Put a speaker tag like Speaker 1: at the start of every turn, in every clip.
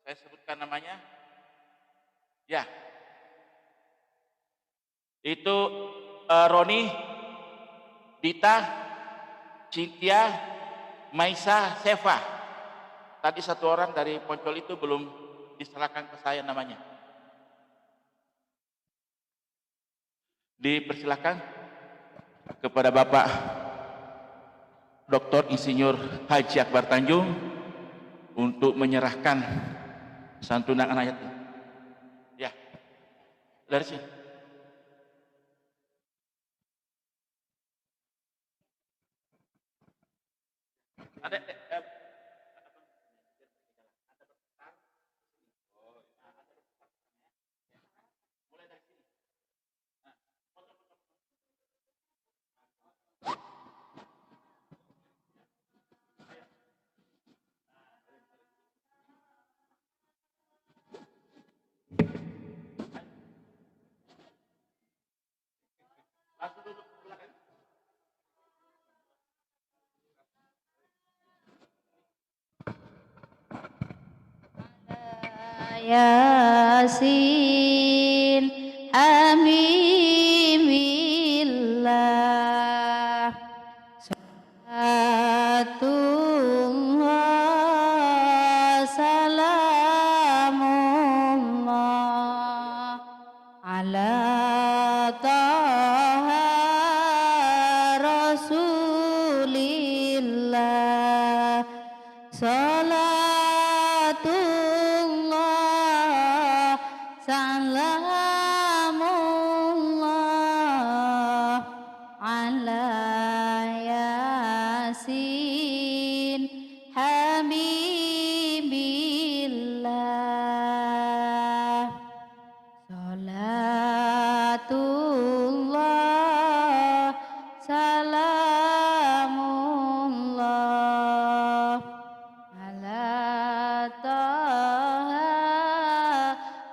Speaker 1: Saya sebutkan namanya. Ya, itu Roni, Dita, Cynthia, Maisa, Seva. Tadi satu orang dari Poncol itu belum diserahkan ke saya namanya. Dipersilakan kepada Bapak Dr. Insinyur Haji Akbar Tanjung untuk menyerahkan santunan anak yatim. Ya, dari sini. Ada langsung duduk belakang.
Speaker 2: Yasin Hamimillah Salatullah Salamullah Ala Taha Rasulillah Salatullah Salamullah Ala Yasin Habibillah Salatullah Salamullah Ala Taha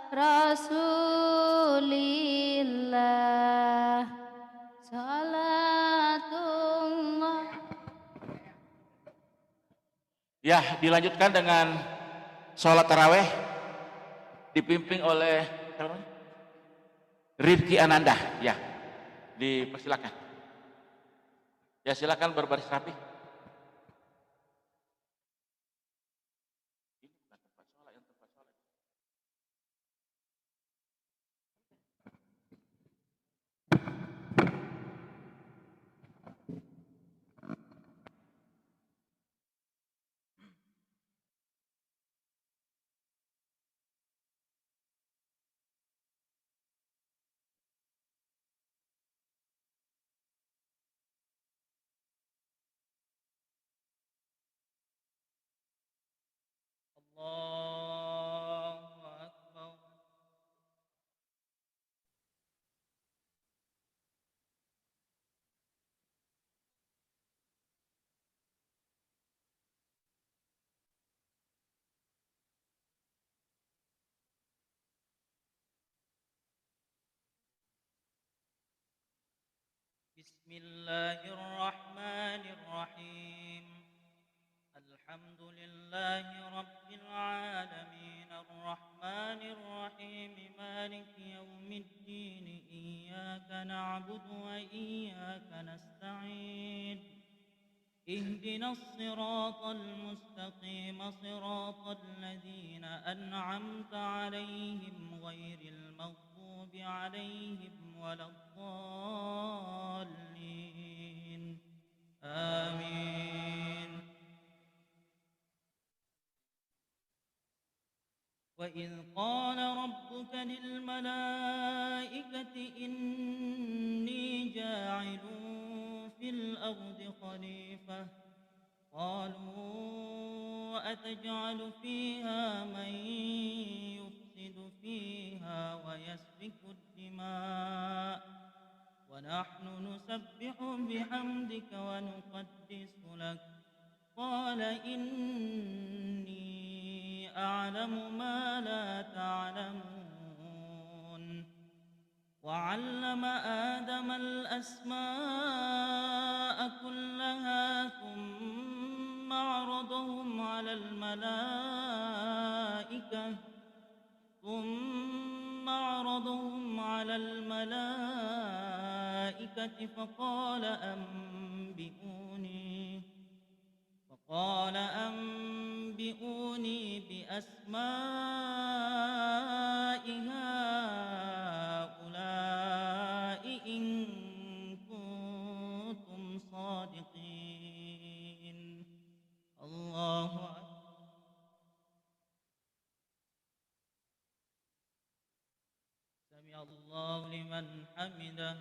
Speaker 2: Rasulillah Salatullah.
Speaker 1: Ya, dilanjutkan dengan sholat taraweh dipimpin oleh Rifki Ananda. Ya, dipersilakan. Ya, silakan berbaris rapi.
Speaker 3: Allahu Akbar. Bismillahirrahmanirrahim. Alhamdulillahi Rabbil Alamin Ar-Rahmanir Rahim Maliki Yawmiddin Iyyaka na'budu wa iyyaka nasta'in Ihdinas siratal mustaqim Siratal ladzina an'amta 'alaihim ghairil maghdubi 'alaihim waladdallin Amin. وإذ قال ربك للملائكة إني جاعل في الأرض خليفة قالوا أتجعل فيها من يفسد فيها ويسفك الدماء ونحن نسبح بحمدك ونقدس لك قال إني أعلم ما لا تعلمون وعلم آدم الأسماء كلها ثم عرضهم على الملائكة الملائكة ثم عرضهم على الملائكة فقال أنبئوني بأسماء هؤلاء إن كنتم صادقين. الله أكبر. سمع الله لمن حمده.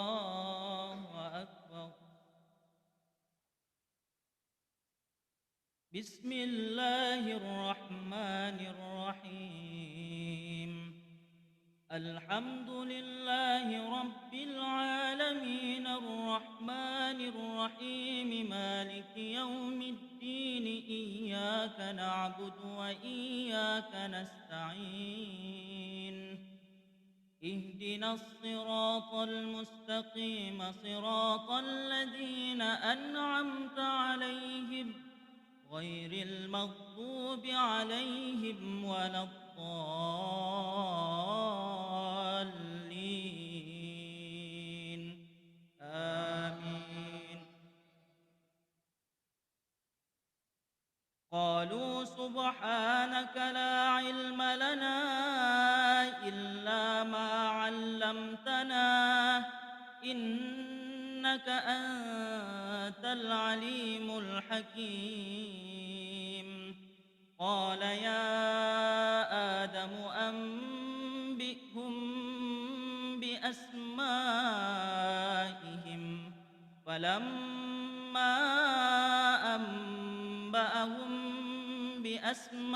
Speaker 3: الله أكبر. بسم الله الرحمن الرحيم. الحمد لله رب العالمين الرحمن الرحيم مالك يوم الدين إياك نعبد وإياك نستعين. اهدنا الصراط المستقيم صراط الذين أنعمت عليهم غير المغضوب عليهم ولا الضالين. آمين. قالوا سبحانك لا علم لنا إلا ما علمتنا إنك أنت العليم الحكيم. قال يا آدم أنبئهم بأسمائهم فلما أنبأهم بأسمائهم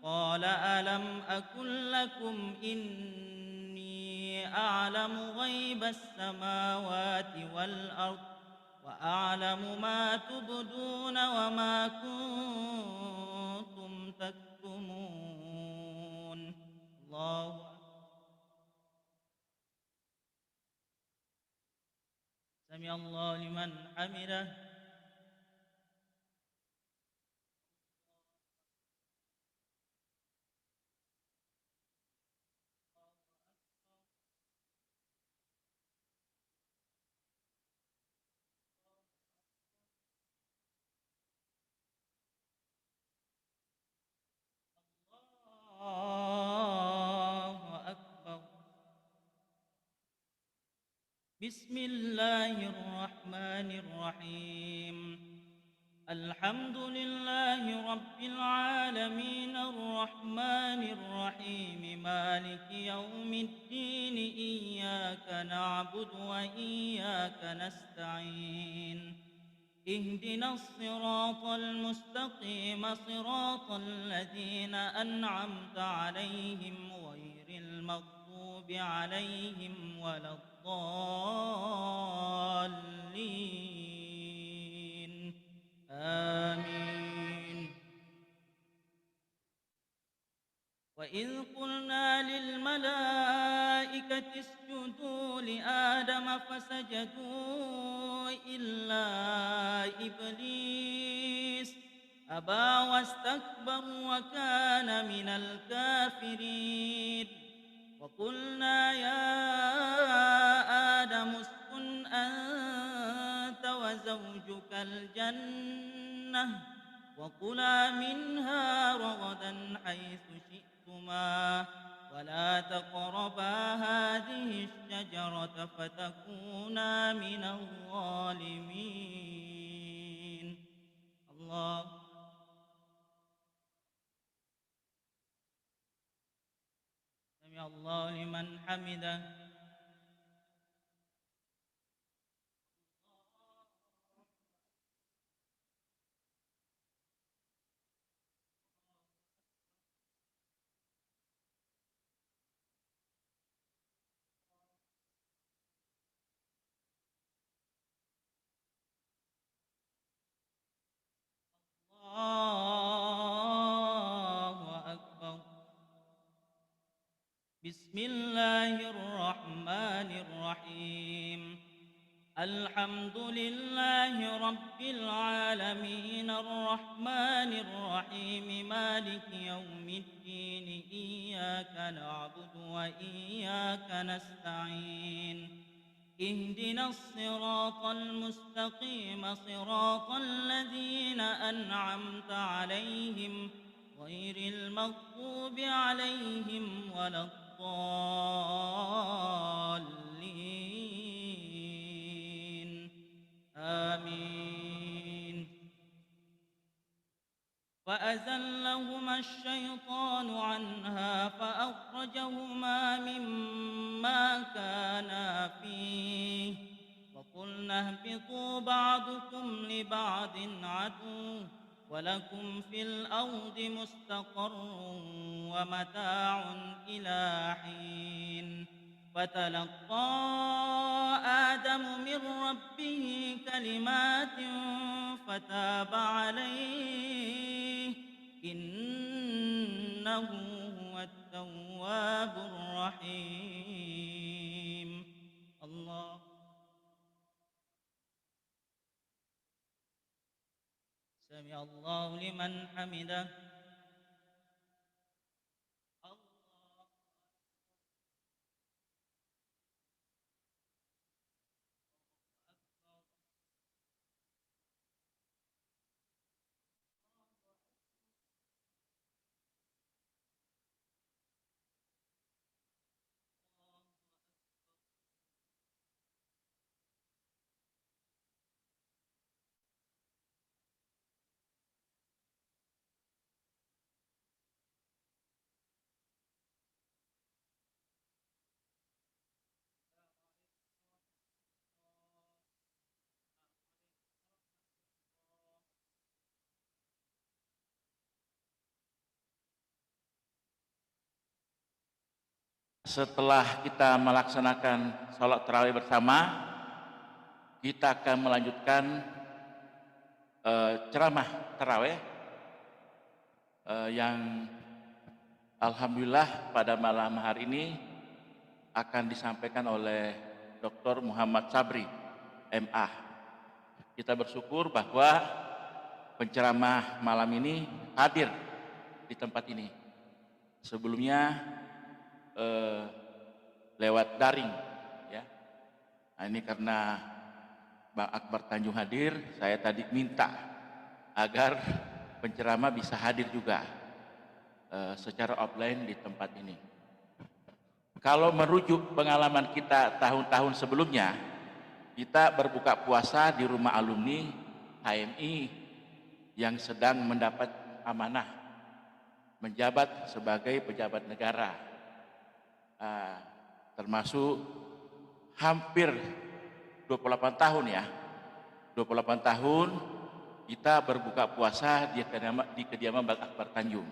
Speaker 3: قال ألم أقل لكم إني أعلم غيب السماوات والأرض وأعلم ما تبدون وما كنتم تكتمون. الله أكبر. سمع الله لمن حمده. الله أكبر. بسم الله الرحمن الرحيم. الحمد لله رب العالمين الرحمن الرحيم مالك يوم الدين إياك نعبد وإياك نستعين. اهدنا الصراط المستقيم صراط الذين أنعمت عليهم غير المغضوب عليهم ولا الضالين. آمين. وإذ قلنا للملائكة اسجدوا لآدم فسجدوا إلا إبليس أبى واستكبر وكان من الكافرين. وقلنا يا آدم اسكن أنت وزوجك الجنة وكلا منها رغدا حيث شئتما ولا تقربا هذه الشجرة فتكونا من الظالمين. الله. سمع الله لمن حمده. بسم الله الرحمن الرحيم الحمد لله رب العالمين الرحمن الرحيم مالك يوم الدين إياك نعبد وإياك نستعين اهدنا الصراط المستقيم صراط الذين أنعمت عليهم غير المغضوب عليهم ولا الضالين آمين فأزلهما الشيطان عنها فأخرجهما مما كانا فيه وقلنا اهبطوا بعضكم لبعض عدو ولكم في الأرض مستقر ومتاع إلى حين فتلقى آدم من ربه كلمات فتاب عليه إنه هو التواب الرحيم الله سمع الله لمن حمده
Speaker 1: Setelah kita melaksanakan sholat tarawih bersama, kita akan melanjutkan ceramah tarawih yang alhamdulillah pada malam hari ini akan disampaikan oleh Dr. Muhammad Sabri, MA. Kita bersyukur bahwa penceramah malam ini hadir di tempat ini. Sebelumnya lewat daring, ya. Nah, ini karena Bang Akbar Tanjung hadir, saya tadi minta agar penceramah bisa hadir juga secara offline di tempat ini. Kalau merujuk pengalaman kita tahun-tahun sebelumnya, kita berbuka puasa di rumah alumni HMI yang sedang mendapat amanah menjabat sebagai pejabat negara. Termasuk hampir 28 tahun ya, 28 tahun kita berbuka puasa di kediaman Bang Akbar Tanjung.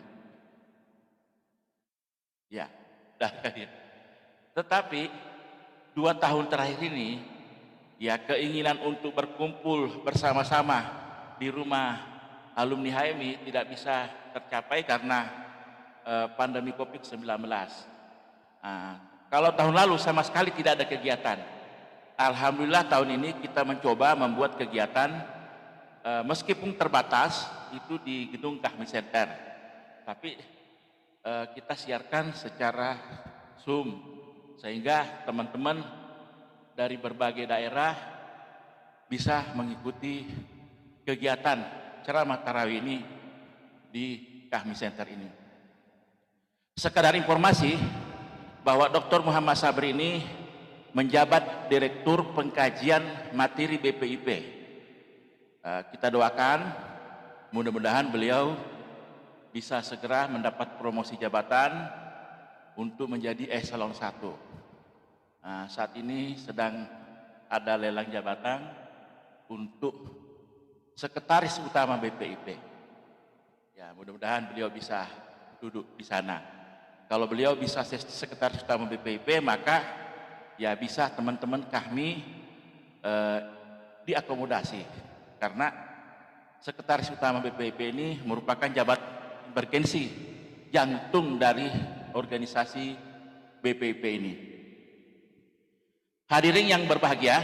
Speaker 1: Ya, tetapi 2 tahun terakhir ini, ya keinginan untuk berkumpul bersama-sama di rumah alumni HMI tidak bisa tercapai karena pandemi COVID-19. Kalau tahun lalu sama sekali tidak ada kegiatan. Alhamdulillah tahun ini kita mencoba membuat kegiatan meskipun terbatas itu di gedung Kahmi Center, tapi kita siarkan secara Zoom sehingga teman-teman dari berbagai daerah bisa mengikuti kegiatan ceramah tarawih ini di Kahmi Center ini. Sekadar informasi bahwa Dr. Muhammad Sabri ini menjabat Direktur Pengkajian Materi BPIP. Kita doakan mudah-mudahan beliau bisa segera mendapat promosi jabatan untuk menjadi eselon 1. Saat ini sedang ada lelang jabatan untuk sekretaris utama BPIP. Ya, mudah-mudahan beliau bisa duduk di sana. Kalau beliau bisa sekretaris utama BPIP, maka ya bisa teman-teman kami diakomodasi. Karena sekretaris utama BPIP ini merupakan jabatan bergengsi, jantung dari organisasi BPIP ini. Hadirin yang berbahagia,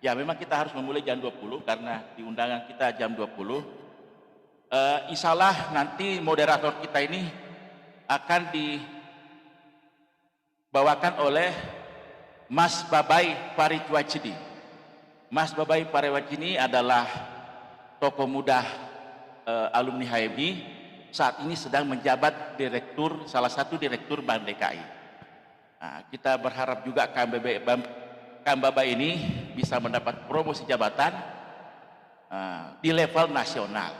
Speaker 1: ya memang kita harus memulai jam 20 karena di undangan kita jam 20. Insya Allah nanti moderator kita ini akan dibawakan oleh Mas Babai Parijwajidi. Mas Babai Parijwajidi adalah tokoh muda alumni HMI, saat ini sedang menjabat direktur, salah satu direktur Bank DKI. Nah, kita berharap juga Kang Babai ini bisa mendapat promosi jabatan di level nasional.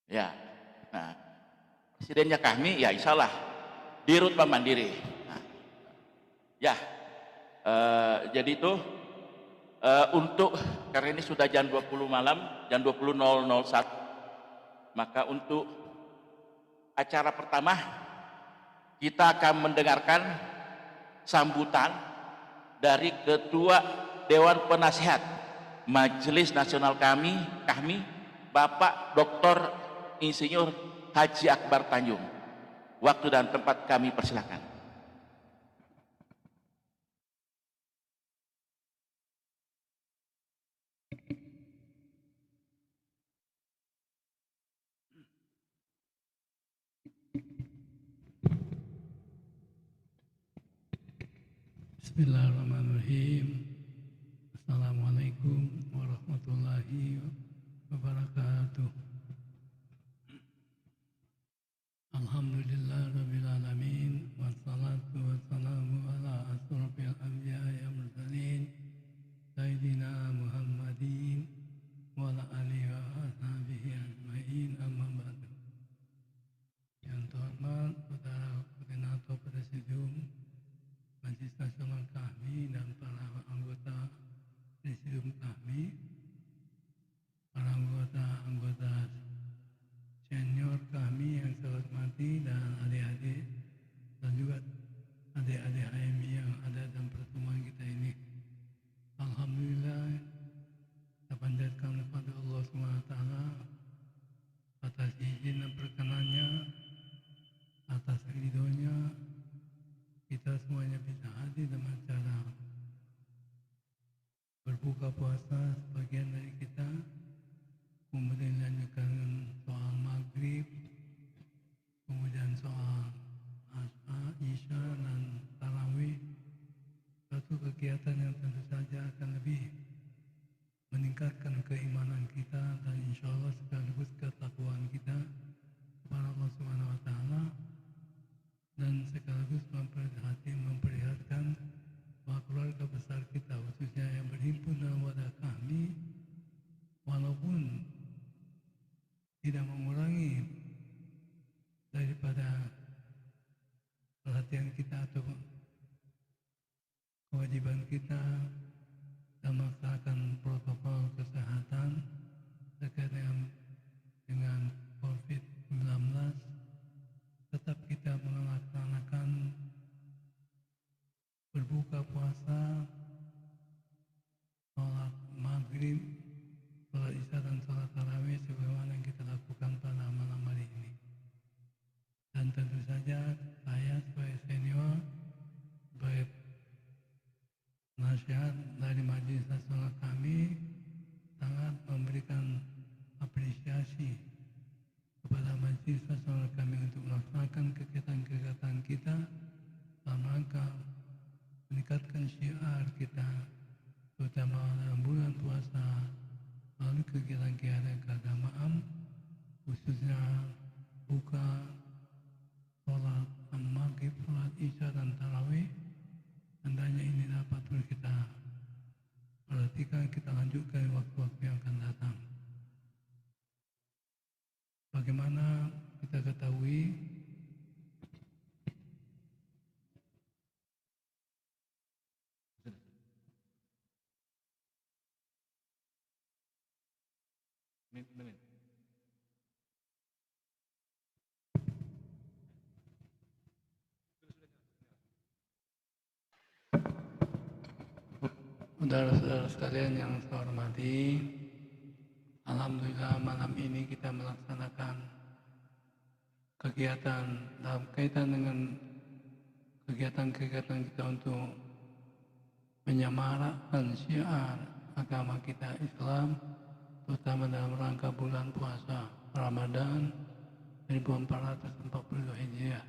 Speaker 1: Ya, nah, presidennya kami ya insya Allah di Rut Bank Mandiri. Nah, ya, jadi itu untuk karena ini sudah jam 20 malam, jam 20.001, maka untuk acara pertama kita akan mendengarkan sambutan dari Ketua Dewan Penasihat Majelis Nasional kami Bapak Dr. Insinyur Haji Akbar Tanjung. Waktu dan tempat kami persilakan.
Speaker 4: Bismillahirrahmanirrahim. Assalamualaikum warahmatullahi wabarakatuh. Alhamdulillah rabbil alamin, wassalatu wassalamu ala asrofil anbiya'i wal mursalin sayyidina Muhammadin wa ala alihi wa ashabihi ajmain, amma ba'du. Yang terhormat Saudara Koordinator Presidium Majelis Nasional kami dan para anggota Presidium kami, para anggota senior kami yang saya hormati, dan adik-adik dan juga adik-adik HMI yang ada dalam pertemuan kita ini. Alhamdulillah, kita panjatkan kepada Allah SWT atas izin dan perkenannya, atas ridhonya, kita semuanya bisa hadir dalam acara berbuka puasa. Sebagian dari kita kemudian dilanjutkan soal maghrib, kemudian soal isya dan tarawih. Satu kegiatan yang tentu saja akan lebih meningkatkan keimanan kita dan insya Allah sekaligus ketakwaan kita kepada Allah Subhanahu wa Ta'ala, dan sekaligus memperlihatkan bahwa keluarga besar kita, khususnya yang berhimpun dalam wadah kami, walaupun tidak mengurangi daripada perhatian kita atau kewajiban kita dalam melaksanakan protokol kesehatan terkait dengan COVID-19, tetap kita melaksanakan berbuka puasa, sholat maghrib, sholat isya dan sholat tarawih sebagaimana yang kita lakukan pada malam hari ini. Dan tentu saja saya sebagai senior, sebagai nasihat dari Majelis Nasional kami, sangat memberikan apresiasi kepada Majelis Nasional kami untuk melaksanakan kegiatan-kegiatan kita dalam rangka meningkatkan syiar kita, terutama dalam bulan puasa, melalui kegiatan-kegiatan keagamaan, khususnya buka, sholat maghrib, sholat isya dan tarawih. Hendaknya ini dapat terus kita perhatikan, kita lanjutkan waktu-waktu yang akan datang. Bagaimana kita ketahui, saudara-saudara sekalian yang saya hormati, alhamdulillah malam ini kita melaksanakan kegiatan dalam kaitan dengan kegiatan-kegiatan kita untuk menyemarakkan syiar agama kita Islam, terutama dalam rangka bulan puasa Ramadan 1442 Hijriah,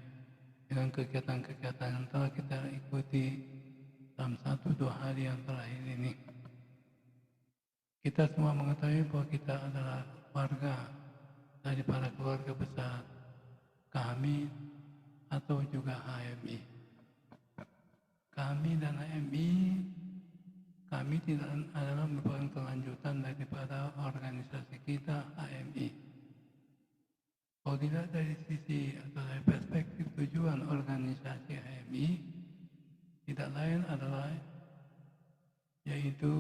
Speaker 4: dengan kegiatan-kegiatan yang telah kita ikuti dalam 1-2 hari yang terakhir ini. Kita semua mengetahui bahwa kita adalah warga daripada keluarga besar kami atau juga HMI. Kami dan HMI, kami tidak adalah merupakan kelanjutan daripada organisasi kita HMI. Kalau tidak dari sisi atau dari perspektif tujuan organisasi HMI, tidak lain adalah yaitu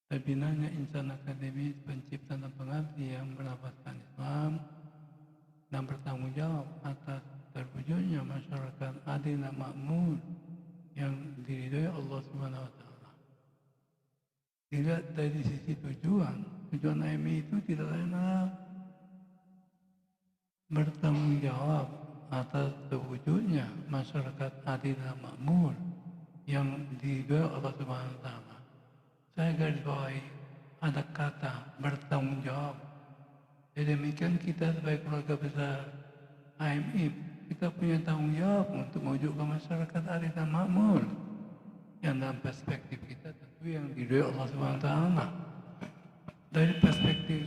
Speaker 4: terbinanya insan akademis, pencipta dan pengabdi yang berlafazkan Islam dan bertanggung jawab atas terwujudnya masyarakat adil dan makmur yang diridhoi Allah Subhanahu wa taala. Dilihat dari sisi tujuan HMI itu tidak lain adalah bertanggung jawab atas terwujudnya masyarakat adil dan makmur yang diridhoi Allah Subhanahu wa taala. Saya garis bawahi ada kata bertanggung jawab. Jadi demikian kita sebagai keluarga besar HMI, kita punya tanggung jawab untuk mewujudkan masyarakat adil dan makmur yang dalam perspektif kita tentu yang diridhoi Allah Subhanahu wa taala. Dari perspektif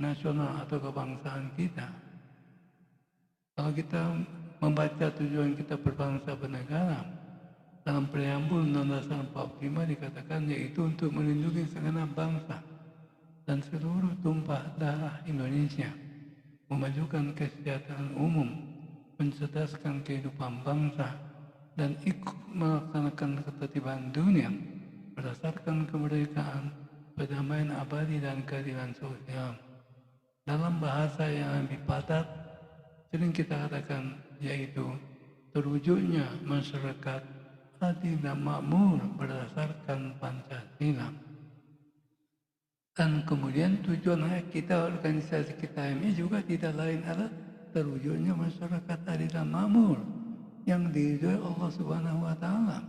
Speaker 4: nasional atau kebangsaan kita, kalau kita membaca tujuan kita berbangsa bernegara, dalam preambul Undang-Undang 45 dikatakan yaitu untuk melindungi segenap bangsa dan seluruh tumpah darah Indonesia, memajukan kesejahteraan umum, mencerdaskan kehidupan bangsa, dan ikut melaksanakan ketertiban dunia berdasarkan kemerdekaan, perdamaian abadi dan keadilan sosial. Dalam bahasa yang lebih padat, sering kita katakan yaitu terwujudnya masyarakat adil dan makmur berdasarkan Pancasila. Dan kemudian tujuan kita, organisasi kita ini juga tidak lain adalah terwujudnya masyarakat adil dan makmur yang diridhoi Allah Subhanahu wa taala.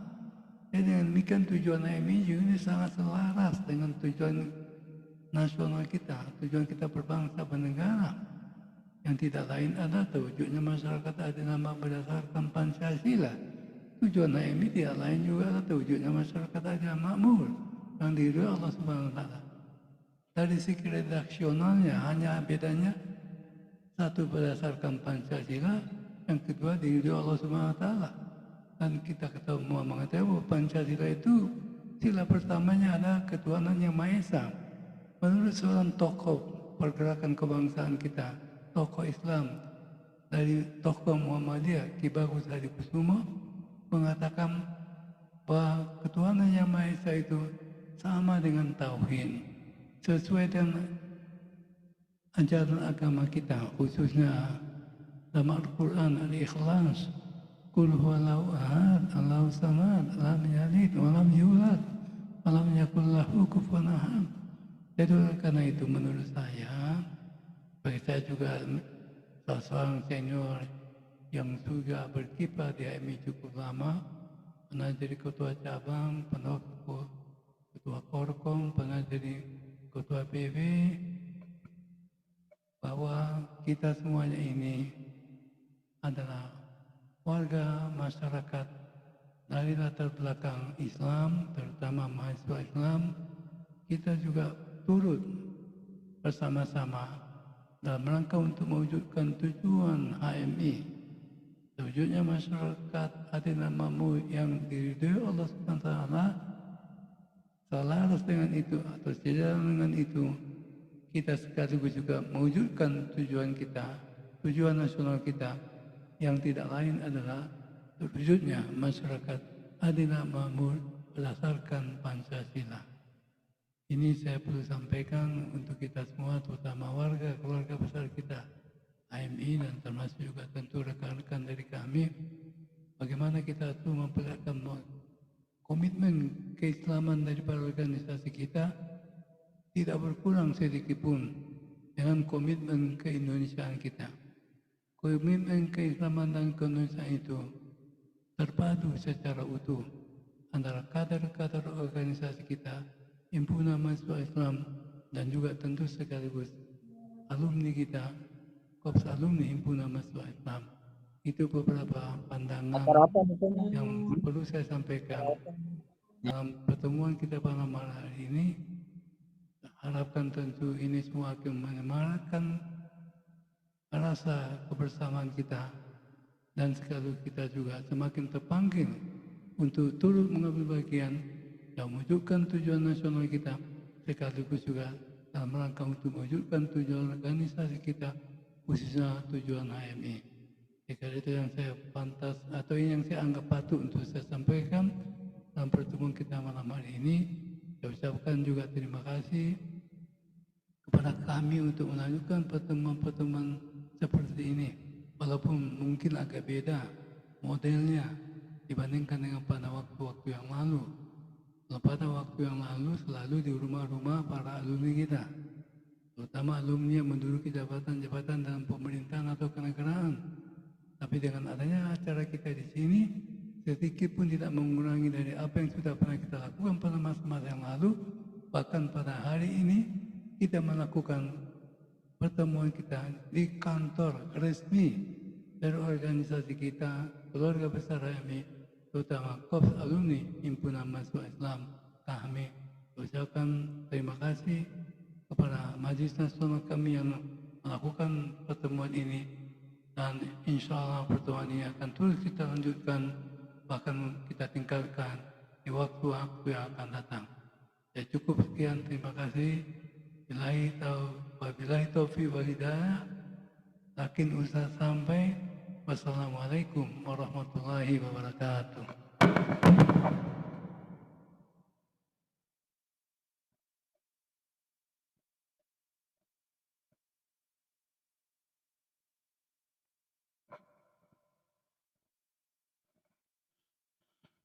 Speaker 4: Jadi dengan demikian tujuan HMI juga sangat selaras dengan tujuan nasional kita, tujuan kita berbangsa bernegara yang tidak lain adalah terwujudnya masyarakat adil dan makmur berdasarkan Pancasila. Tujuan HMI tidak lain juga adalah terwujudnya masyarakat adil dan makmur yang diridhoi Allah Subhanahu wa taala. Dari segi redaksionalnya hanya bedanya satu berdasarkan Pancasila, yang kedua diridhoi Allah Subhanahu wa taala. Dan kita semua mengetahui bahwa Pancasila itu sila pertamanya adalah ketuhanan yang Maha Esa. Menurut seorang tokoh pergerakan kebangsaan kita, tokoh Islam dari tokoh Muhammadiyah Ki Bagus Hadikusumo, mengatakan bahwa ketuhanan yang Maha Esa itu sama dengan tauhid. Sesuai dengan ajaran agama kita, khususnya dalam Al-Quran Al-Ikhlas, Qul huwallahu ahad, Allahu samad, lam yalid wa lam yulad, wa lam yakul lahu kufuwan ahad. Jadi karena itu menurut saya, bagi saya juga seorang senior yang juga berkiprah di HMI cukup lama, pernah jadi ketua cabang, pernah ketua Korkom, pernah jadi ketua PB, bahwa kita semuanya ini adalah warga masyarakat dari latar belakang Islam, terutama mahasiswa Islam. Kita juga turut bersama-sama dalam rangka untuk mewujudkan tujuan HMI, terwujudnya masyarakat adil dan makmur yang diridhoi Allah Subhanahu wa taala. Selaras dengan itu atau sejalan dengan itu, kita sekaligus juga mewujudkan tujuan kita, tujuan nasional kita yang tidak lain adalah terwujudnya masyarakat adil dan makmur berdasarkan Pancasila. Ini saya perlu sampaikan untuk kita semua, terutama warga keluarga besar kita HMI dan termasuk juga tentu rekan-rekan dari kami, bagaimana kita tuh memperlihatkan komitmen keislaman daripada organisasi kita tidak berkurang sedikit pun dengan komitmen keindonesiaan kita. Komitmen keislaman dan keindonesiaan itu terpadu secara utuh antara kader-kader organisasi kita, himpunan mahasiswa Islam, dan juga tentu sekaligus alumni kita, Korps Alumni Himpunan Mahasiswa Islam. Itu beberapa pandangan yang perlu saya sampaikan dalam pertemuan kita pada malam hari ini. Harapkan tentu ini semua akan menyemarakkan rasa kebersamaan kita, dan sekaligus kita juga semakin terpanggil untuk turut mengambil bagian dan mewujudkan tujuan nasional kita, sekaligus juga dalam rangka untuk mewujudkan tujuan organisasi kita, khususnya tujuan HMI. Jika itu yang saya pantas atau yang saya anggap patut untuk saya sampaikan dalam pertemuan kita malam hari ini. Saya ucapkan juga terima kasih kepada kami untuk melanjutkan pertemuan-pertemuan seperti ini, walaupun mungkin agak beda modelnya dibandingkan dengan pada waktu-waktu yang lalu. Pada waktu yang lalu selalu di rumah-rumah para alumni kita, terutama alumni yang menduduki jabatan-jabatan dalam pemerintahan atau kenegaraan. Tapi dengan adanya acara kita di sini, sedikit pun tidak mengurangi dari apa yang sudah pernah kita lakukan pada masa-masa yang lalu. Bahkan pada hari ini kita melakukan pertemuan kita di kantor resmi dari organisasi kita, keluarga besar HMI, terutama Korps Alumni Himpunan Mahasiswa Islam kami. Ucapkan terima kasih kepada Majelis Nasional kami yang melakukan pertemuan ini, dan insya Allah pertemuan ini akan terus kita lanjutkan, bahkan kita tingkatkan di waktu-waktu yang akan datang. Ya, cukup sekian, terima kasih. Wabillahi taufiq wal hidayah. Lakin usah sampai. Wassalamualaikum warahmatullahi wabarakatuh.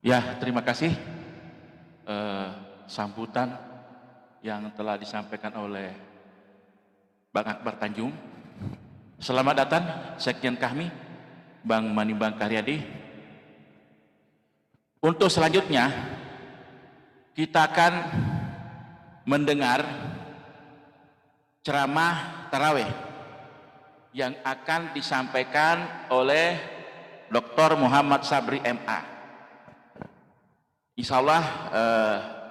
Speaker 1: Ya, terima kasih sambutan yang telah disampaikan oleh Bang Akbar Tanjung. Selamat datang Sekjen kami, Bang Manimbang Karyadi. Untuk selanjutnya, kita akan mendengar ceramah tarawih yang akan disampaikan oleh Dr. Muhammad Sabri MA. Insya Allah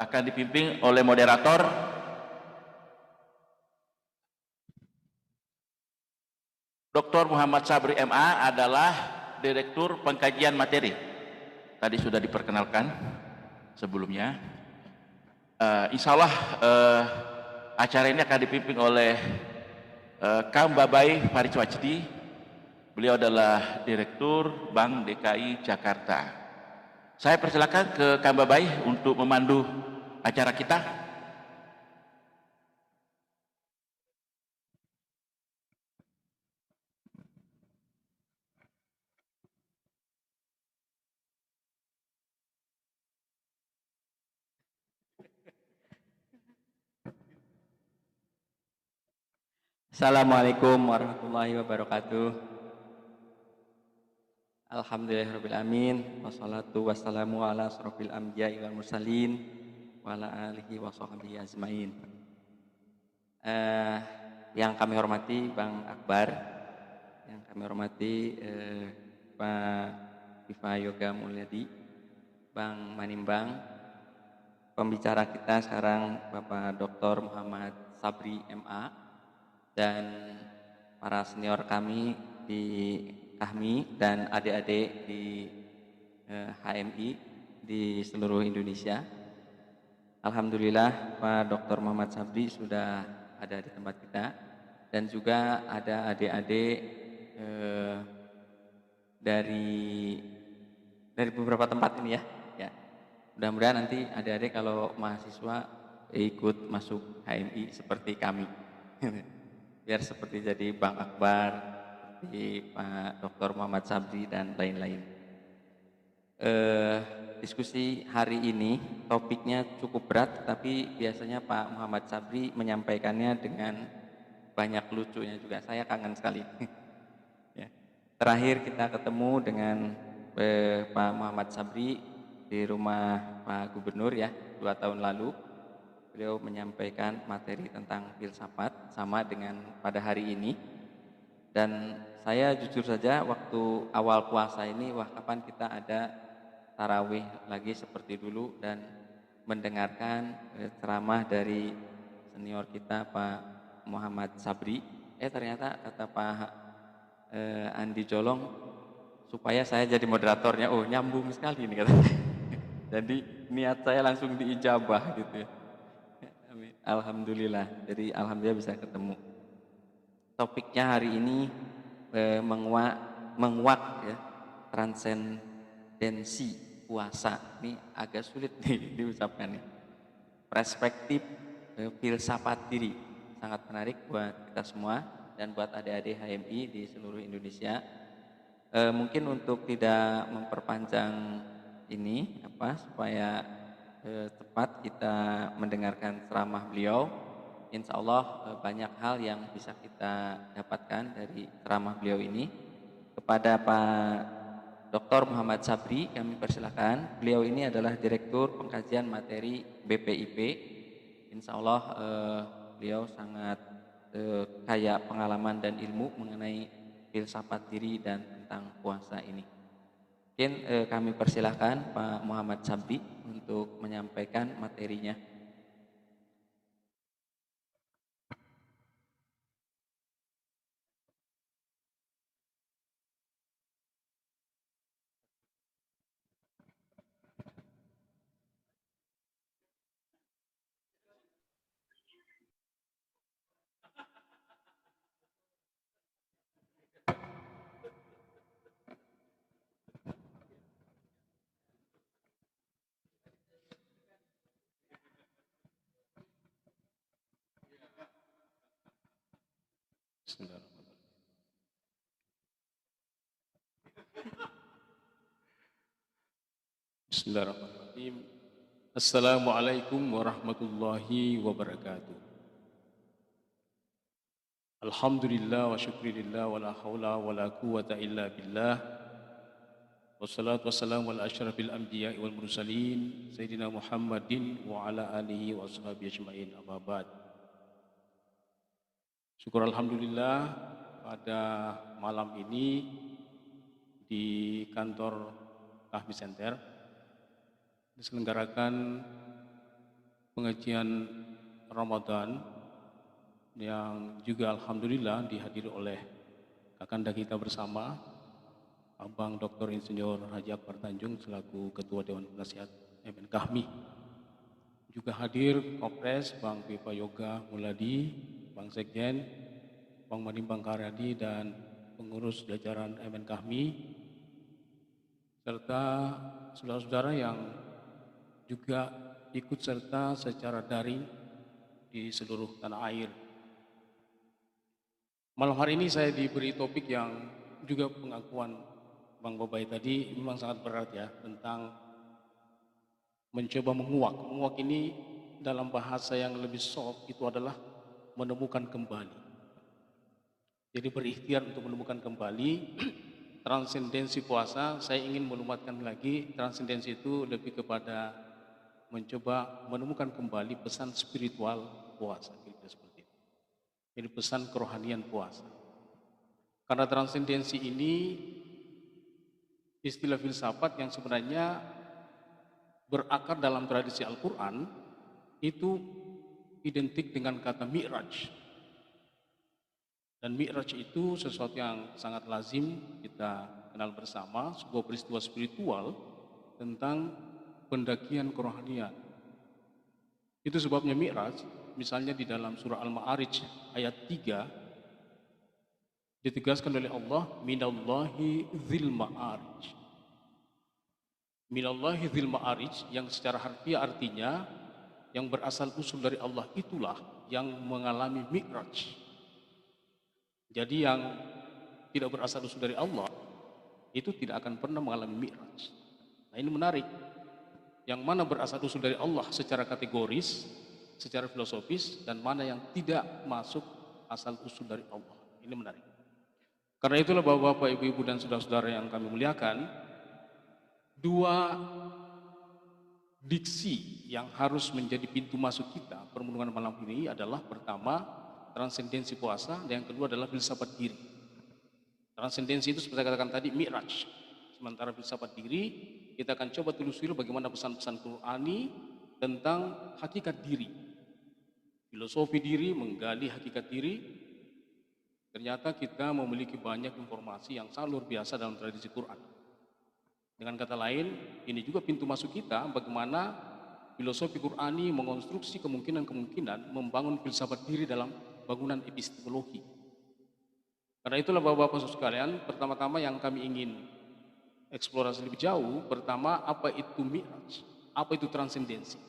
Speaker 1: akan dipimpin oleh moderator Dr. Muhammad Sabri MA adalah Direktur Pengkajian Materi. Tadi sudah diperkenalkan sebelumnya. Insya Allah acara ini akan dipimpin oleh Kang Babai Faris Wajdi. Beliau adalah Direktur Bank DKI Jakarta. Saya persilakan ke Kang Babai untuk memandu acara kita.
Speaker 5: Assalamualaikum warahmatullahi wabarakatuh. Alhamdulillahirrahmanirrahim. Wassalatu wassalamu ala asrofil anbiya'i wal mursalin wa ala alihi wa sahbihi ajmain. Yang kami hormati Bang Akbar, yang kami hormati Pak Viva Yoga Mulyadi, Bang Manimbang, pembicara kita sekarang Bapak Dr. Muhammad Sabri MA, dan para senior kami di KAHMI dan adik-adik di HMI di seluruh Indonesia. Alhamdulillah Pak Dr. Muhammad Sabri sudah ada di tempat kita, dan juga ada adik-adik dari beberapa tempat ini ya. Mudah-mudahan nanti adik-adik kalau mahasiswa ikut masuk HMI seperti kami. Biar seperti jadi Bang Akbar, seperti Pak Dr. Muhammad Sabri dan lain-lain. Diskusi hari ini topiknya cukup berat, tapi biasanya Pak Muhammad Sabri menyampaikannya dengan banyak lucunya juga. Saya kangen sekali. Ya. Terakhir kita ketemu dengan Pak Muhammad Sabri di rumah Pak Gubernur ya 2 tahun lalu. Beliau menyampaikan materi tentang filsafat sama dengan pada hari ini. Dan saya jujur saja waktu awal puasa ini, wah kapan kita ada tarawih lagi seperti dulu dan mendengarkan ceramah dari senior kita Pak Muhammad Sabri. Ternyata kata Pak Andi Jolong supaya saya jadi moderatornya, oh nyambung sekali ini katanya. Jadi niat saya langsung diijabah gitu ya. Alhamdulillah, jadi alhamdulillah bisa ketemu. Topiknya hari ini menguak ya, transendensi puasa. Ini agak sulit nih diucapkan ya. Perspektif filsafat diri sangat menarik buat kita semua dan buat adik-adik HMI di seluruh Indonesia. Mungkin untuk tidak memperpanjang ini supaya tepat kita mendengarkan ceramah beliau. Insya Allah banyak hal yang bisa kita dapatkan dari ceramah beliau ini. Kepada Pak Dr. Muhammad Sabri kami persilakan. Beliau ini adalah Direktur Pengkajian Materi BPIP. Insya Allah beliau sangat kaya pengalaman dan ilmu mengenai filsafat diri dan tentang puasa ini. Mungkin kami persilahkan Pak Muhammad Sabri untuk menyampaikan materinya.
Speaker 6: Bismillahirrahmanirrahim. Assalamualaikum warahmatullahi wabarakatuh. Alhamdulillah wa syukrilillah wa la hawla wa la quwwata illa billah. Wassalatu wassalamu ala asyrafil anbiya'i wal mursalin Sayyidina Muhammadin wa ala alihi wa ashabihi ajma'in, amma ba'd. Syukur alhamdulillah pada malam ini di kantor Kahmi Center diselenggarakan pengajian Ramadan yang juga alhamdulillah dihadiri oleh kakanda kita bersama Abang Dr. Insinyur Haji Akbar Tanjung selaku Ketua Dewan Penasihat MN Kahmi. Juga hadir Kopres Bang Viva Yoga Muladi, Bang Sekjen, Bang Manimbang Karyadi dan pengurus jajaran MN Kahmi, serta saudara-saudara yang juga ikut serta secara daring di seluruh tanah air. Malam hari ini saya diberi topik yang juga pengakuan Bang Bobai tadi memang sangat berat ya, tentang mencoba menguak. Menguak ini dalam bahasa yang lebih soft itu adalah menemukan kembali. Jadi berikhtiar untuk menemukan kembali transendensi puasa. Saya ingin melumatkan lagi, transendensi itu lebih kepada mencoba menemukan kembali pesan spiritual puasa, seperti itu. Jadi pesan kerohanian puasa. Karena transendensi ini istilah filsafat yang sebenarnya berakar dalam tradisi Al-Quran, itu identik dengan kata mi'raj. Dan mi'raj itu sesuatu yang sangat lazim kita kenal bersama, sebuah peristiwa spiritual tentang pendakian kerohanian. Itu sebabnya mi'raj, misalnya di dalam surah Al-Ma'arij ayat 3 ditegaskan oleh Allah, minallahi dzil ma'arij. Minallahi dzil ma'arij yang secara harfiah artinya yang berasal usul dari Allah itulah yang mengalami mi'raj. Jadi yang tidak berasal usul dari Allah itu tidak akan pernah mengalami mi'raj. Nah ini menarik. Yang mana berasal usul dari Allah secara kategoris, secara filosofis, dan mana yang tidak masuk asal usul dari Allah. Ini menarik. Karena itulah Bapak-bapak, Ibu-ibu dan saudara-saudara yang kami muliakan, dua diksi yang harus menjadi pintu masuk kita permenungan malam ini adalah pertama transendensi puasa dan yang kedua adalah filsafat diri. Transendensi itu seperti saya katakan tadi mi'raj. Sementara filsafat diri kita akan coba telusuri bagaimana pesan-pesan Qur'ani tentang hakikat diri. Filosofi diri, menggali hakikat diri. Ternyata kita memiliki banyak informasi yang sangat luar biasa dalam tradisi Quran. Dengan kata lain, ini juga pintu masuk kita bagaimana filosofi Qur'ani mengonstruksi kemungkinan-kemungkinan membangun filsafat diri dalam bangunan epistemologi. Karena itulah Bapak-bapak sekalian, pertama-tama yang kami ingin eksplorasi lebih jauh, pertama apa itu mi'raj, apa itu transendensi.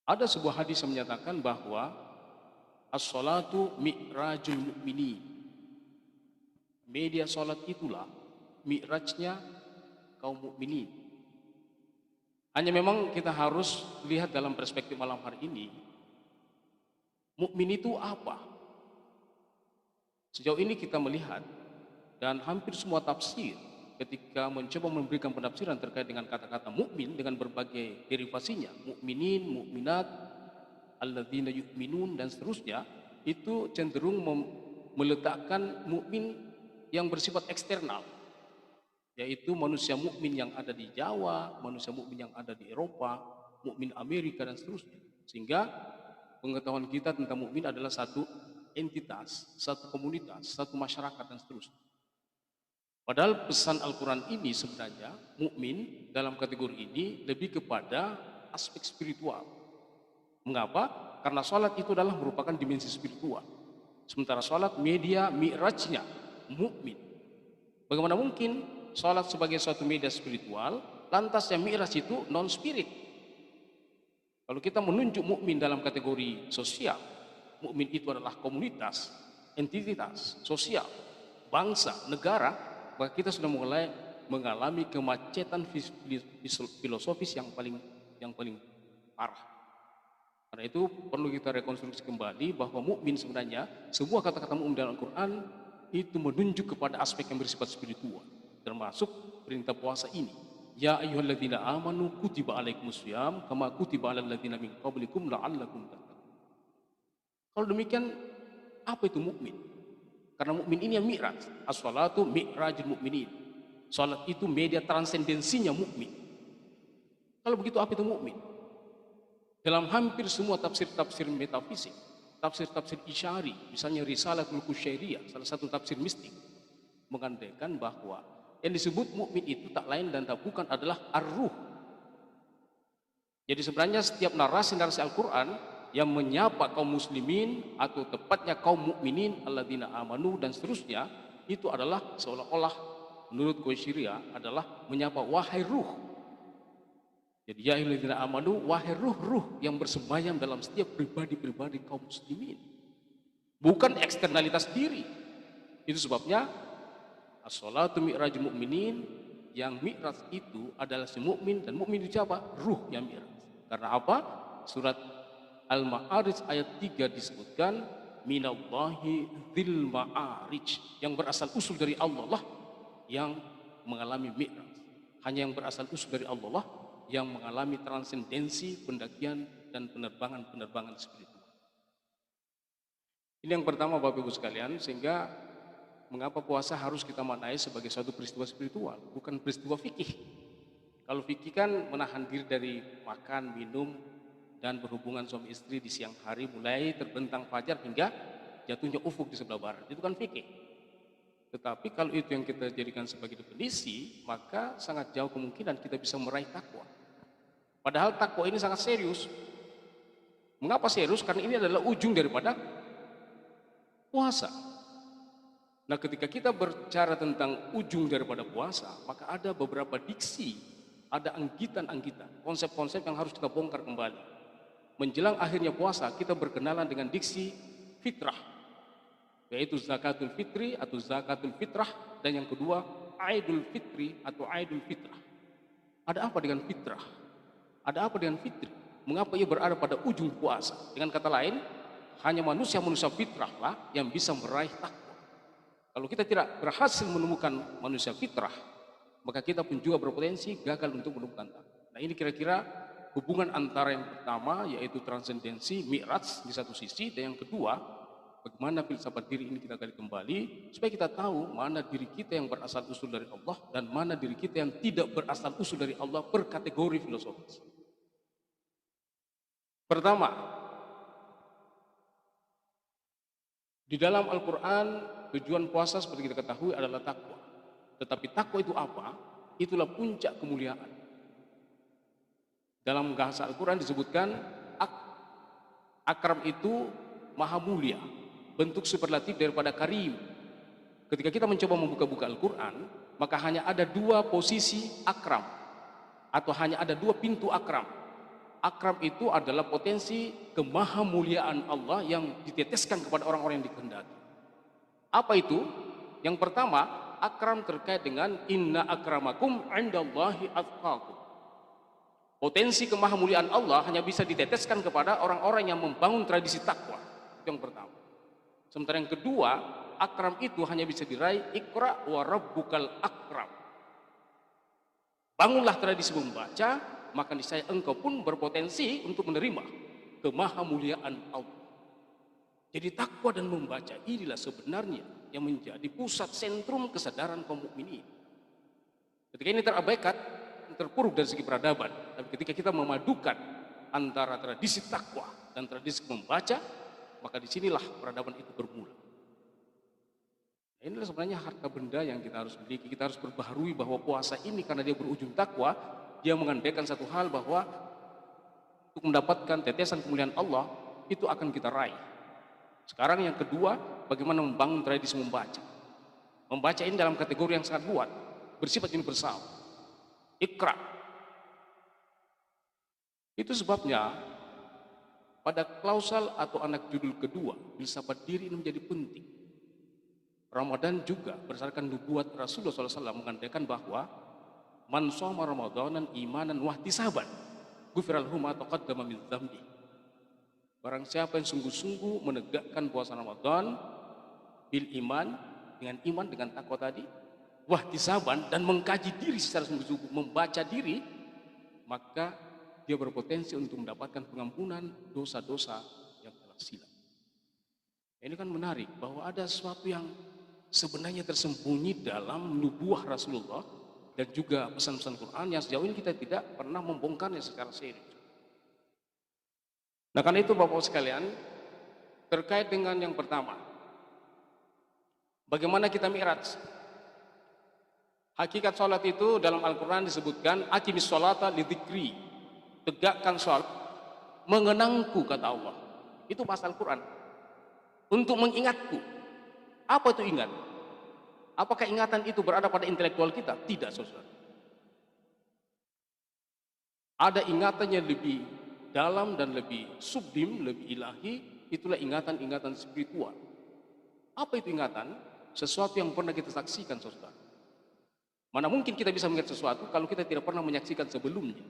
Speaker 6: Ada sebuah hadis yang menyatakan bahwa as-salatu mi'rajul mu'minin. Media salat itulah mi'rajnya kaum mukminin. Hanya memang kita harus lihat dalam perspektif malam hari ini, mukmin itu apa? Sejauh ini kita melihat dan hampir semua tafsir ketika mencoba memberikan penafsiran terkait dengan kata-kata mukmin dengan berbagai derivasinya, mukminin, mukminat, alladzina yu'minun dan seterusnya, itu cenderung meletakkan mukmin yang bersifat eksternal, yaitu manusia mukmin yang ada di Jawa, manusia mukmin yang ada di Eropa, mukmin Amerika dan seterusnya. Sehingga pengetahuan kita tentang mukmin adalah satu entitas, satu komunitas, satu masyarakat dan seterusnya. Padahal pesan Al-Quran ini sebenarnya mukmin dalam kategori ini lebih kepada aspek spiritual. Mengapa? Karena sholat itu adalah merupakan dimensi spiritual. Sementara sholat media mi'rajnya mukmin. Bagaimana mungkin sholat sebagai suatu media spiritual, lantas yang mi'raj itu non-spirit? Kalau kita menunjuk mukmin dalam kategori sosial, mukmin itu adalah komunitas, entitas, sosial, bangsa, negara, maka kita sudah mulai mengalami kemacetan filosofis yang paling parah. Karena itu perlu kita rekonstruksi kembali bahwa mukmin sebenarnya semua kata-kata mukmin dalam Al-Quran itu menunjuk kepada aspek yang bersifat spiritual, termasuk perintah puasa ini. Ya ayyuhalladzina amanu kutiba alaikumusiyam kama kutiba alal ladzina min qablikum la'allakum tattaqun. Kalau demikian, apa itu mukmin? Karena mukmin ini yang mi'raj. As-salatu mi'rajul mukminin. Salat itu media transendensinya mukmin. Kalau begitu apa itu mukmin? Dalam hampir semua tafsir-tafsir metafisik, tafsir-tafsir Isyari, misalnya Risalatul Qusyairiyah, salah satu tafsir mistik, mengandaikan bahwa yang disebut mukmin itu tak lain dan tak bukan adalah ar-ruh. Jadi sebenarnya setiap narasi-narasi Al-Quran yang menyapa kaum muslimin atau tepatnya kaum mukminin alladzina amanu dan seterusnya, itu adalah seolah-olah menurut Qusyairiyah adalah menyapa wahai ruh. Jadi ya ayyuhalladzina amanu, wahai ruh-ruh yang bersembayam dalam setiap pribadi-pribadi kaum muslimin, bukan eksternalitas diri. Itu sebabnya as-salatu mi'rajul mukminin, yang mi'raj itu adalah si mukmin, dan mukmin itu siapa? Ruh yang mi'raj. Karena apa? Surat Al-Ma'arij ayat 3 disebutkan minallahi dzil ma'arij, yang berasal usul dari Allah lah yang mengalami mi'raj. Hanya yang berasal usul dari Allah lah yang mengalami transendensi, pendakian dan penerbangan spiritual. Ini yang pertama Bapak Ibu sekalian, sehingga mengapa puasa harus kita maknai sebagai suatu peristiwa spiritual, bukan peristiwa fikih. Kalau fikih kan menahan diri dari makan, minum, dan berhubungan suami istri di siang hari mulai terbentang fajar hingga jatuhnya ufuk di sebelah barat. Itu kan fikih. Tetapi kalau itu yang kita jadikan sebagai definisi, maka sangat jauh kemungkinan kita bisa meraih takwa. Padahal takwa ini sangat serius. Mengapa serius? Karena ini adalah ujung daripada puasa. Nah, ketika kita berbicara tentang ujung daripada puasa, maka ada beberapa diksi, ada anggitan-anggitan, konsep-konsep yang harus kita bongkar kembali. Menjelang akhirnya puasa, kita berkenalan dengan diksi fitrah, yaitu zakatul fitri atau zakatul fitrah, dan yang kedua aidul fitri atau aidul fitrah. Ada apa dengan fitrah? Ada apa dengan fitri? Mengapa ia berada pada ujung puasa? Dengan kata lain, hanya manusia-manusia fitrahlah yang bisa meraih takwa. Kalau kita tidak berhasil menemukan manusia fitrah, maka kita pun juga berpotensi gagal untuk menemukan takwa. Nah, ini kira-kira hubungan antara yang pertama yaitu transendensi, mi'raj di satu sisi, dan yang kedua bagaimana filsafat diri ini kita gali kembali supaya kita tahu mana diri kita yang berasal usul dari Allah dan mana diri kita yang tidak berasal usul dari Allah per kategori filosofis. Pertama, di dalam Al-Quran tujuan puasa seperti kita ketahui adalah takwa. Tetapi takwa itu apa? Itulah puncak kemuliaan. Dalam bahasa Al-Quran disebutkan akram itu maha mulia, bentuk superlatif daripada karim. Ketika kita mencoba membuka-buka Al-Quran, maka hanya ada dua posisi akram, atau hanya ada dua pintu akram. Akram itu adalah potensi kemahamuliaan Allah yang diteteskan kepada orang-orang yang dikehendaki. Apa itu? Yang pertama, akram terkait dengan inna akramakum indallahi atqakum. Potensi kemahamuliaan Allah hanya bisa diteteskan kepada orang-orang yang membangun tradisi takwa. Itu yang pertama. Sementara yang kedua, akram itu hanya bisa diraih ikra wa rabbukal akram. Bangunlah tradisi membaca, maka niscaya engkau pun berpotensi untuk menerima kemahamuliaan Allah. Jadi takwa dan membaca inilah sebenarnya yang menjadi pusat sentrum kesadaran kaum mukminin. Ketika ini terabaikan, terpuruk dari segi peradaban, tapi ketika kita memadukan antara tradisi takwa dan tradisi membaca, maka disinilah peradaban itu bermula. Inilah sebenarnya harta benda yang kita harus miliki. Kita harus perbaharui bahwa puasa ini karena dia berujung takwa, dia mengandaikan satu hal bahwa untuk mendapatkan tetesan kemuliaan Allah itu akan kita raih. Sekarang yang kedua, bagaimana membangun tradisi membaca. Membaca ini dalam kategori yang sangat luas, bersifat universal. Ikra. Itu sebabnya pada klausal atau anak judul kedua, filsafat diri ini menjadi penting. Ramadan juga berdasarkan nubuat Rasulullah SAW mengandaikan bahwa man shoma ramadanan imanan wahtisaban ghufira lahu ma taqaddama min dzambi. Barang siapa yang sungguh-sungguh menegakkan puasa Ramadan bil iman, dengan takwa tadi, wahtisaban, dan mengkaji diri secara sungguh-sungguh, membaca diri, maka dia berpotensi untuk mendapatkan pengampunan dosa-dosa yang telah silam. Ini kan menarik bahwa ada sesuatu yang sebenarnya tersembunyi dalam nubuah Rasulullah dan juga pesan-pesan Quran yang sejauh ini kita tidak pernah membongkarnya secara serius. Nah, karena itu Bapak sekalian, terkait dengan yang pertama, bagaimana kita mi'raj? Hakikat sholat itu dalam Al-Quran disebutkan aqimis sholata lidzikri, tegakkan sholat mengenangku, kata Allah. Itu bahasa Al-Quran, untuk mengingatku. Apa itu ingat? Apakah ingatan itu berada pada intelektual kita? Tidak, saudara. Ada ingatan yang lebih dalam dan lebih sublim, lebih ilahi. Itulah ingatan-ingatan spiritual. Apa itu ingatan? Sesuatu yang pernah kita saksikan, saudara. Mana mungkin kita bisa mengingat sesuatu kalau kita tidak pernah menyaksikan sebelumnya.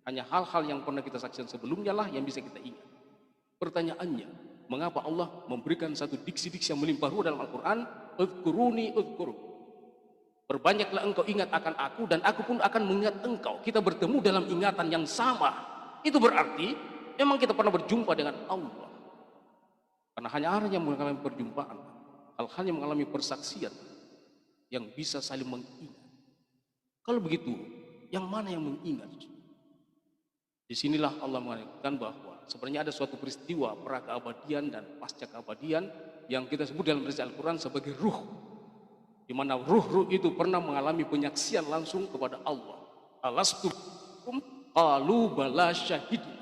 Speaker 6: Hanya hal-hal yang pernah kita saksikan sebelumnya lah yang bisa kita ingat. Pertanyaannya, mengapa Allah memberikan satu diksi-diksi yang melimpah ruah dalam Al-Quran? Udhkuruni udhkuru. Berbanyaklah engkau ingat akan aku dan aku pun akan mengingat engkau. Kita bertemu dalam ingatan yang sama. Itu berarti memang kita pernah berjumpa dengan Allah. Karena hanya orang yang mengalami perjumpaan, hal-hal yang mengalami persaksian yang bisa saling mengingat. Kalau begitu, yang mana yang mengingat? Disinilah Allah mengatakan bahwa sebenarnya ada suatu peristiwa pra-keabadian dan pasca keabadian yang kita sebut dalam versi Al-Quran sebagai ruh, di mana ruh-ruh itu pernah mengalami penyaksian langsung kepada Allah. Alastu qalu bala syahidna.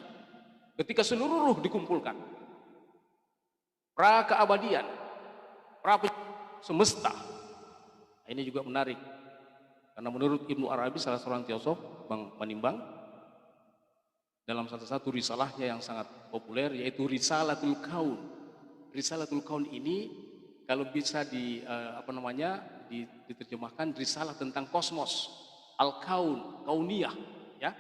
Speaker 6: Ketika seluruh ruh dikumpulkan, pra-keabadian, semesta. Nah, ini juga menarik karena menurut Ibnu Arabi, salah seorang teosof Bang Manimbang, dalam satu risalahnya yang sangat populer yaitu Risalatul Kaun. Risalatul Kaun ini kalau bisa diterjemahkan risalah tentang kosmos, al-kaun, kauniyah, ya.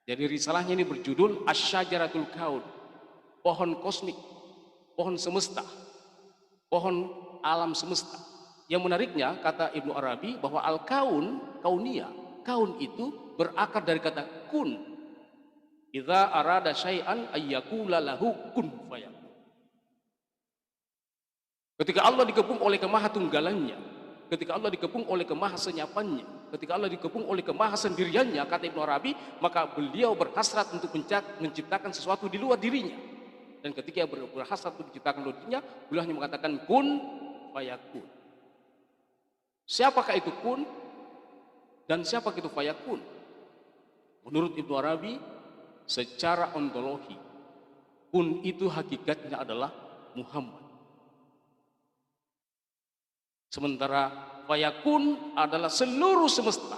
Speaker 6: Jadi risalahnya ini berjudul Asy-Syajaratul Kaun, pohon kosmik. pohon semesta, pohon alam semesta. Yang menariknya kata Ibnu Arabi bahwa al-kaun, kaunia, kaun itu berakar dari kata kun. Idza arada syai'an ayyakula lahu kun fayakun. Ketika Allah dikepung oleh kemahatunggalannya, ketika Allah dikepung oleh kemahasenyapannya, ketika Allah dikepung oleh kemahasendiriannya, kata Ibnu Arabi, maka beliau berhasrat untuk menciptakan sesuatu di luar dirinya. Dan ketika berhasrat untuk menciptakan luar dirinya, beliau hanya mengatakan kun fayakun. Siapakah itu kun dan siapakah itu fayakun? Menurut Ibnu Arabi, secara ontologi, kun itu hakikatnya adalah Muhammad. Sementara fayakun adalah seluruh semesta,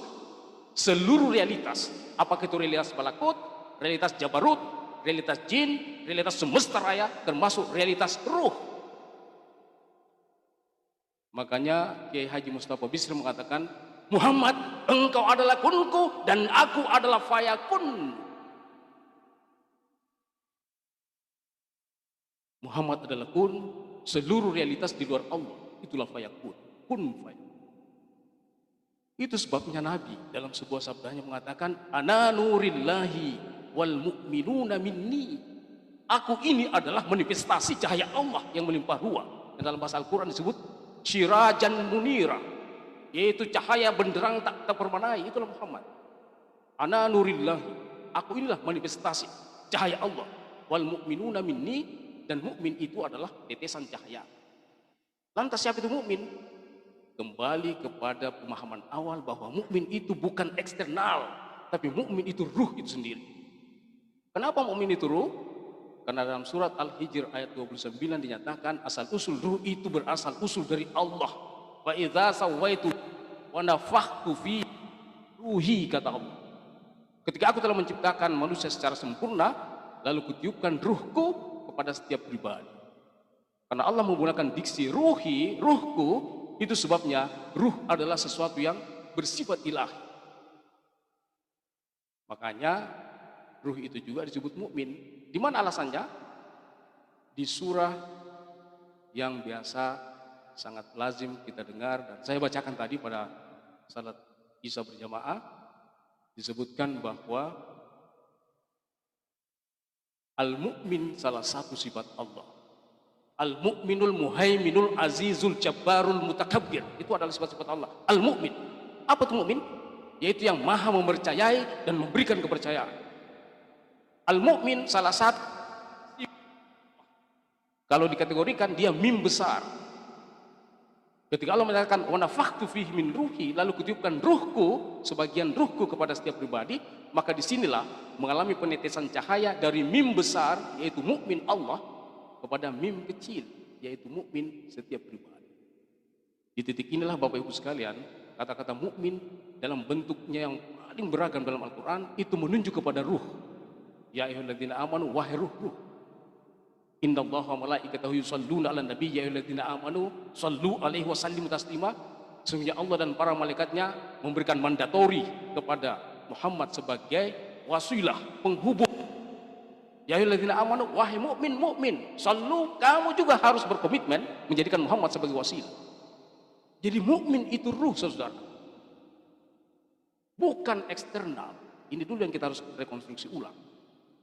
Speaker 6: seluruh realitas. Apakah itu realitas malakut, realitas jabarut, realitas jin, realitas semesta raya, termasuk realitas ruh. Makanya Kiai Haji Mustafa Bisri mengatakan, Muhammad, engkau adalah kunku dan aku adalah fayakun. Muhammad adalah kun, seluruh realitas di luar Allah, itulah fayakun, kun fayakun. Itu sebabnya Nabi dalam sebuah sabdanya mengatakan, ana nurillahi wal mu'minuna minni. Aku ini adalah manifestasi cahaya Allah yang melimpah ruah. Dan dalam bahasa Al-Quran disebut Sirajan munira, yaitu cahaya benderang tak terpermanai. Itulah Muhammad. Ana nurillahi, aku inilah manifestasi cahaya Allah. Wal mu'minuna minni, dan mukmin itu adalah tetesan cahaya. Lantas siapa itu mukmin? Kembali kepada pemahaman awal bahwa mukmin itu bukan eksternal, tapi mukmin itu ruh itu sendiri. Kenapa mukmin itu ruh? Karena dalam surat Al-Hijr ayat 29 dinyatakan asal usul ruh itu berasal usul dari Allah. Wa idza sawaitu wa nafakhtu fi ruhi, kata Allah. Ketika aku telah menciptakan manusia secara sempurna, lalu kutiupkan ruhku kepada setiap pribadi. Karena Allah menggunakan diksi ruhi, ruhku, itu sebabnya ruh adalah sesuatu yang bersifat ilahi. Makanya ruh itu juga disebut mukmin. Di mana alasannya? Di surah yang biasa sangat lazim kita dengar dan saya bacakan tadi pada salat Isya berjamaah, disebutkan bahwa al-mu'min salah satu sifat Allah. Al-mu'minul muhaiminul azizul jabbarul mutakabbir, itu adalah sifat-sifat Allah. Al-mu'min, apa itu mu'min? Yaitu yang maha mempercayai dan memberikan kepercayaan. Al-mu'min salah satu, kalau dikategorikan dia mim besar. Ketika Allah menyatakan wa nafakhtu fihi min ruhi, lalu kutiupkan ruhku, sebagian ruhku kepada setiap pribadi, maka disinilah mengalami penetesan cahaya dari mim besar yaitu mukmin Allah kepada mim kecil yaitu mukmin setiap pribadi. Di titik inilah Bapak Ibu sekalian, kata-kata mukmin dalam bentuknya yang paling beragam dalam Al-Quran itu menunjuk kepada ruh. Ya ayyuhalladzina amanu, wahai ruh. Innallaha wa malaikatahu yusholluna 'alan nabi, ya ayyuhalladzina amanu shallu 'alaihi wa sallimu taslima. Sesungguhnya Allah dan para malaikatnya memberikan mandatori kepada Muhammad sebagai wasilah, penghubung. Ya ayyuhalladzina amanu, wahai mukmin, shallu, kamu juga harus berkomitmen menjadikan Muhammad sebagai wasilah. Jadi mukmin itu ruh, saudara. Bukan eksternal. Ini dulu yang kita harus rekonstruksi ulang.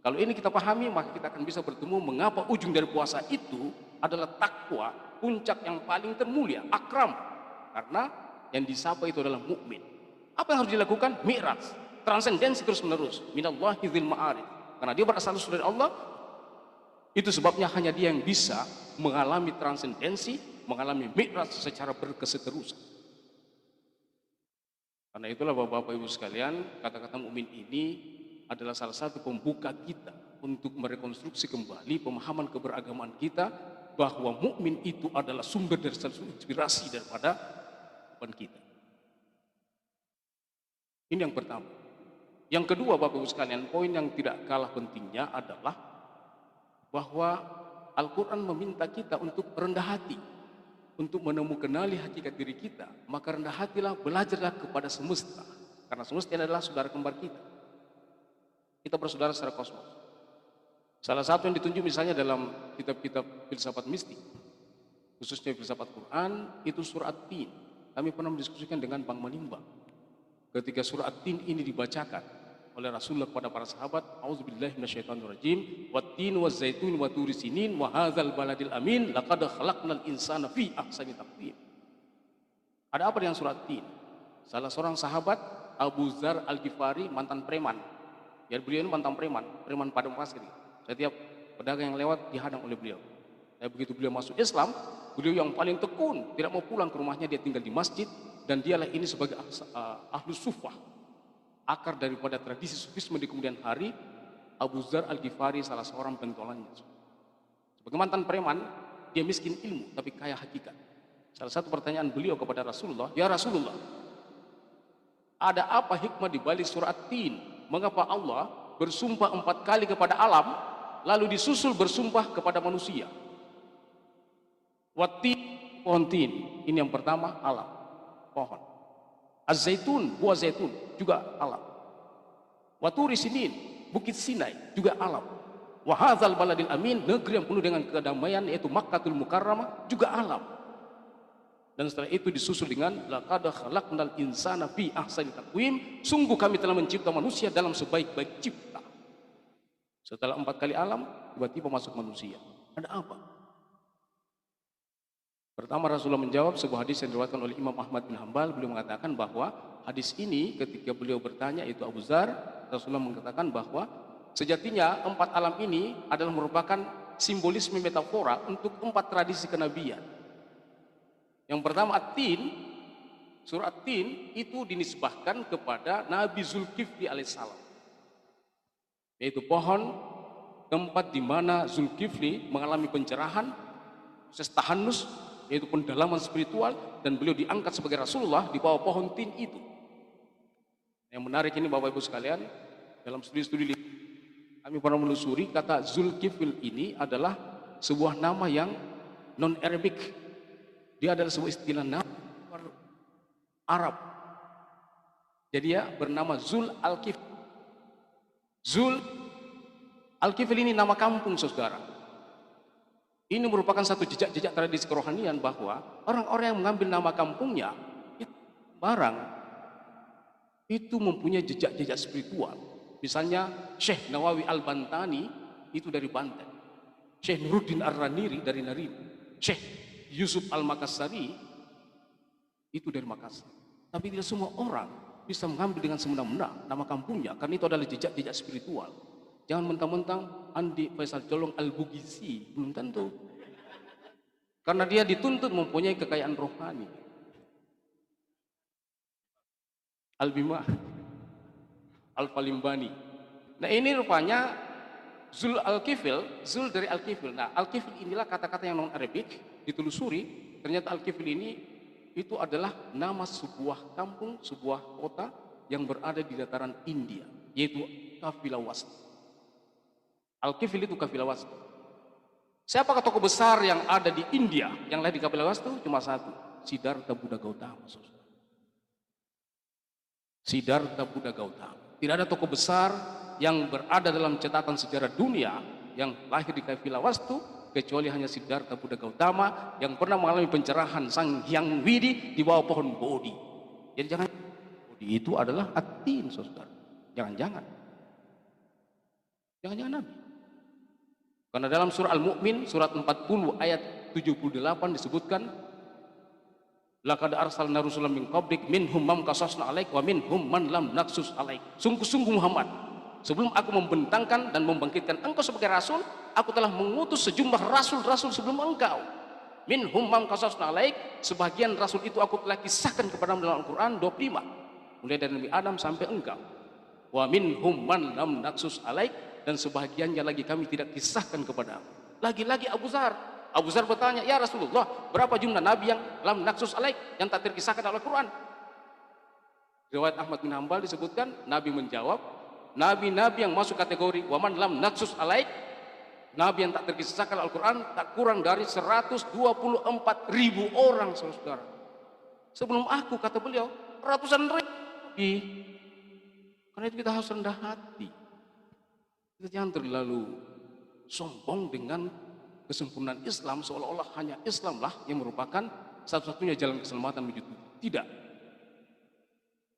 Speaker 6: Kalau ini kita pahami, maka kita akan bisa bertemu mengapa ujung dari puasa itu adalah takwa, puncak yang paling termulia, akram. Karena yang disapa itu adalah mukmin. Apa yang harus dilakukan? Mi'raj, transendensi terus menerus. Minallahi dzil ma'arif. Karena dia berasal dari Allah, itu sebabnya hanya dia yang bisa mengalami transendensi, mengalami mi'raj secara berkeseterusan. Karena itulah Bapak Ibu sekalian, kata-kata mukmin ini adalah salah satu pembuka kita untuk merekonstruksi kembali pemahaman keberagaman kita bahwa mukmin itu adalah sumber dari inspirasi daripada kehidupan kita. Ini yang pertama. Yang kedua Bapak Ibu sekalian, poin yang tidak kalah pentingnya adalah bahwa Al-Quran meminta kita untuk rendah hati, untuk menemukan hakikat diri kita. Maka rendah hatilah, belajarlah kepada semesta, karena semesta adalah saudara kembar kita. Kita bersaudara secara kosmos. Salah satu yang ditunjuk misalnya dalam kitab-kitab filsafat mistik, khususnya filsafat Quran, itu surah At-Tin. Kami pernah mendiskusikan dengan Bang Manimba. Ketika surah At-Tin ini dibacakan oleh Rasulullah kepada para sahabat, auzubillahi minasyaitonirrajim, wat-tin waz-zaitun wa turi sinin wa hadzal baladil amin laqad khalaqnal insana fi ahsani taqwim. Ada apa dengan surah At-Tin? Salah seorang sahabat, Abu Dzar Al-Ghifari, mantan preman. Ya, beliau ini mantan preman padang pasir. Setiap pedagang yang lewat dihadang oleh beliau. Dan begitu beliau masuk Islam, beliau yang paling tekun, tidak mau pulang ke rumahnya, dia tinggal di masjid, dan dialah ini sebagai ahlus sufah, akar daripada tradisi sufisme di kemudian hari. Abu Dzar Al-Ghifari salah seorang pentolannya. Sebagai mantan preman, dia miskin ilmu tapi kaya hakikat. Salah satu pertanyaan beliau kepada Rasulullah, "Ya Rasulullah, ada apa hikmah di balik surah At-Tin? Mengapa Allah bersumpah 4 kali kepada alam, lalu disusul bersumpah kepada manusia?" Wat-tin, pohon tin, ini yang pertama, alam, pohon. Az-zaitun, buah zaitun, juga alam. Waturi sinin, bukit Sinai, juga alam. Wa hadzal baladil amin, negeri yang penuh dengan kedamaian, yaitu Makkatul Mukarramah, juga alam. Dan setelah itu disusul dengan laqad khalaqnal insana fi ahsani taqwim, sungguh kami telah mencipta manusia dalam sebaik-baik cipta. Setelah 4 kali alam, tiba-tiba masuk manusia. Ada apa? Pertama, Rasulullah menjawab sebuah hadis yang diriwayatkan oleh Imam Ahmad bin Hanbal. Beliau mengatakan bahwa hadis ini ketika beliau bertanya, itu Abu Dzar, Rasulullah mengatakan bahwa sejatinya 4 alam ini adalah merupakan simbolisme metafora untuk 4 tradisi kenabian. Yang pertama, At-Tin, surah At-Tin itu dinisbahkan kepada Nabi Zulkifli alaihissalam, yaitu pohon tempat di mana Zulkifli mengalami pencerahan, proses tahanus, yaitu pendalaman spiritual, dan beliau diangkat sebagai Rasulullah di bawah pohon tin itu. Yang menarik ini Bapak Ibu sekalian, dalam studi-studi kami pernah menelusuri, kata Zulkifl ini adalah sebuah nama yang non-Arabic. Dia adalah sebuah istilah nama Arab. Jadi ya bernama Zul Al-Kifl. Zul Al-Kifl ini nama kampung, saudara. Ini merupakan satu jejak-jejak tradisi kerohanian bahwa orang-orang yang mengambil nama kampungnya itu barang itu mempunyai jejak-jejak spiritual. Misalnya Syekh Nawawi Al-Bantani itu dari Banten, Syekh Nuruddin Ar-Raniri dari Narin, Syekh Yusuf Al-Makassari itu dari Makassar. Tapi tidak semua orang bisa mengambil dengan semena-mena nama kampungnya, karena itu adalah jejak-jejak spiritual. Jangan mentang-mentang Andi Faisal Colong Al-Bugisi, belum tentu. Karena dia dituntut mempunyai kekayaan rohani. Al-Bimah, Al-Falimbani. Nah ini rupanya Zul Al-Kifl, Zul dari Al-Kifl. Nah Al-Kifl inilah kata-kata yang non-Arabik, ditelusuri. Ternyata Al-Kifl ini itu adalah nama sebuah kampung, sebuah kota yang berada di dataran India, yaitu Kafilah Wasta. Al-Kifl itu Kafilah Wasta. Siapakah tokoh besar yang ada di India yang lahir di Kafilah Wasta? Cuma satu, Siddhartha Buddha Gautama. Siddhartha Buddha Gautama. Tidak ada tokoh besar yang berada dalam catatan sejarah dunia yang lahir di Kafilah Wastu kecuali hanya Siddhartha Buddha Gautama yang pernah mengalami pencerahan Sang Hyang Widi di bawah pohon Bodhi. Jadi jangan, Bodhi itu adalah At-Tin, saudara. Jangan-jangan Nabi. Karena dalam surah Al-Mu'min, surat 40 ayat 78 disebutkan, laqad arsalna rusulan min qablik minhum man qasasna alaik wa minhum man lam naqsus alaik. Sungguh-sungguh Muhammad, sebelum aku membentangkan dan membangkitkan engkau sebagai rasul, aku telah mengutus sejumlah rasul-rasul sebelum engkau. Minhum man qasasna alaik, sebagian rasul itu aku telah kisahkan kepada dalam Al-Qur'an 25, mulai dari Nabi Adam sampai engkau. Wa minhum man lam naqsus alaik, dan sebahagiannya lagi kami tidak kisahkan kepada. Lagi-lagi Abu Dzar bertanya, ya Rasulullah, berapa jumlah nabi yang lam naqsus alaik, yang tak terkisahkan dalam Al-Quran? Riwayat Ahmad bin Hanbal disebutkan, Nabi menjawab, nabi-nabi yang masuk kategori waman lam naqsus alaik, nabi yang tak terkisahkan dalam Al-Quran, tak kurang dari 124.000 orang, saudara. Sebelum aku, kata beliau, ratusan ribu. Karena itu kita harus rendah hati. Kita jangan terlalu bersombong dengan kesempurnaan Islam, seolah-olah hanya Islamlah yang merupakan satu-satunya jalan keselamatan menuju Tuhan. Tidak.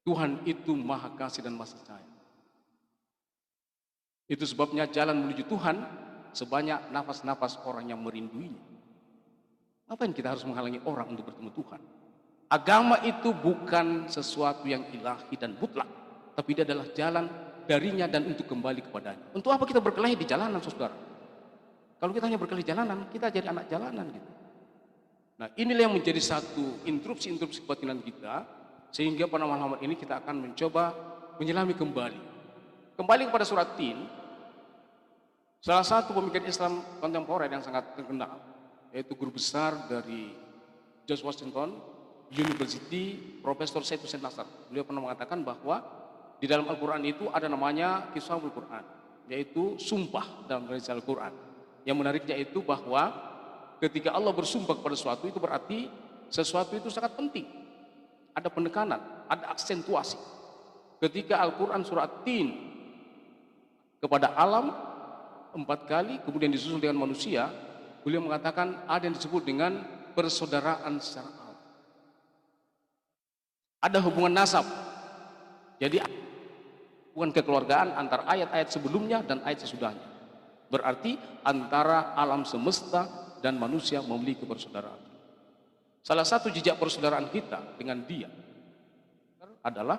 Speaker 6: Tuhan itu Maha Kasih dan Maha Sayang. Itu sebabnya jalan menuju Tuhan sebanyak nafas-nafas orang yang merinduinya. Ngapain kita harus menghalangi orang untuk bertemu Tuhan? Agama itu bukan sesuatu yang ilahi dan mutlak, tapi dia adalah jalan darinya dan untuk kembali kepadanya. Untuk apa kita berkelahi di jalanan, saudara? Kalau kita hanya berkelahi di jalanan, kita jadi anak jalanan gitu. Nah, inilah yang menjadi satu interupsi kebatinan kita, sehingga pada malam ini kita akan mencoba menyelami kembali kepada surat Tin. Salah satu pemikiran Islam kontemporer yang sangat terkenal, yaitu guru besar dari George Washington University, Profesor Said Hussein Nasr. Beliau pernah mengatakan bahwa di dalam Al-Quran itu ada namanya kisah Al-Quran, yaitu sumpah dalam versi Al-Quran. Yang menariknya itu bahwa ketika Allah bersumpah kepada sesuatu, itu berarti sesuatu itu sangat penting. Ada penekanan, ada aksentuasi. Ketika Al-Quran surat Tin kepada alam 4 kali, kemudian disusul dengan manusia, beliau mengatakan ada yang disebut dengan persaudaraan secara alam. Ada hubungan nasab. Jadi hubungan kekeluargaan antara ayat-ayat sebelumnya dan ayat sesudahnya. Berarti antara alam semesta dan manusia memiliki persaudaraan. Salah satu jejak persaudaraan kita dengan dia adalah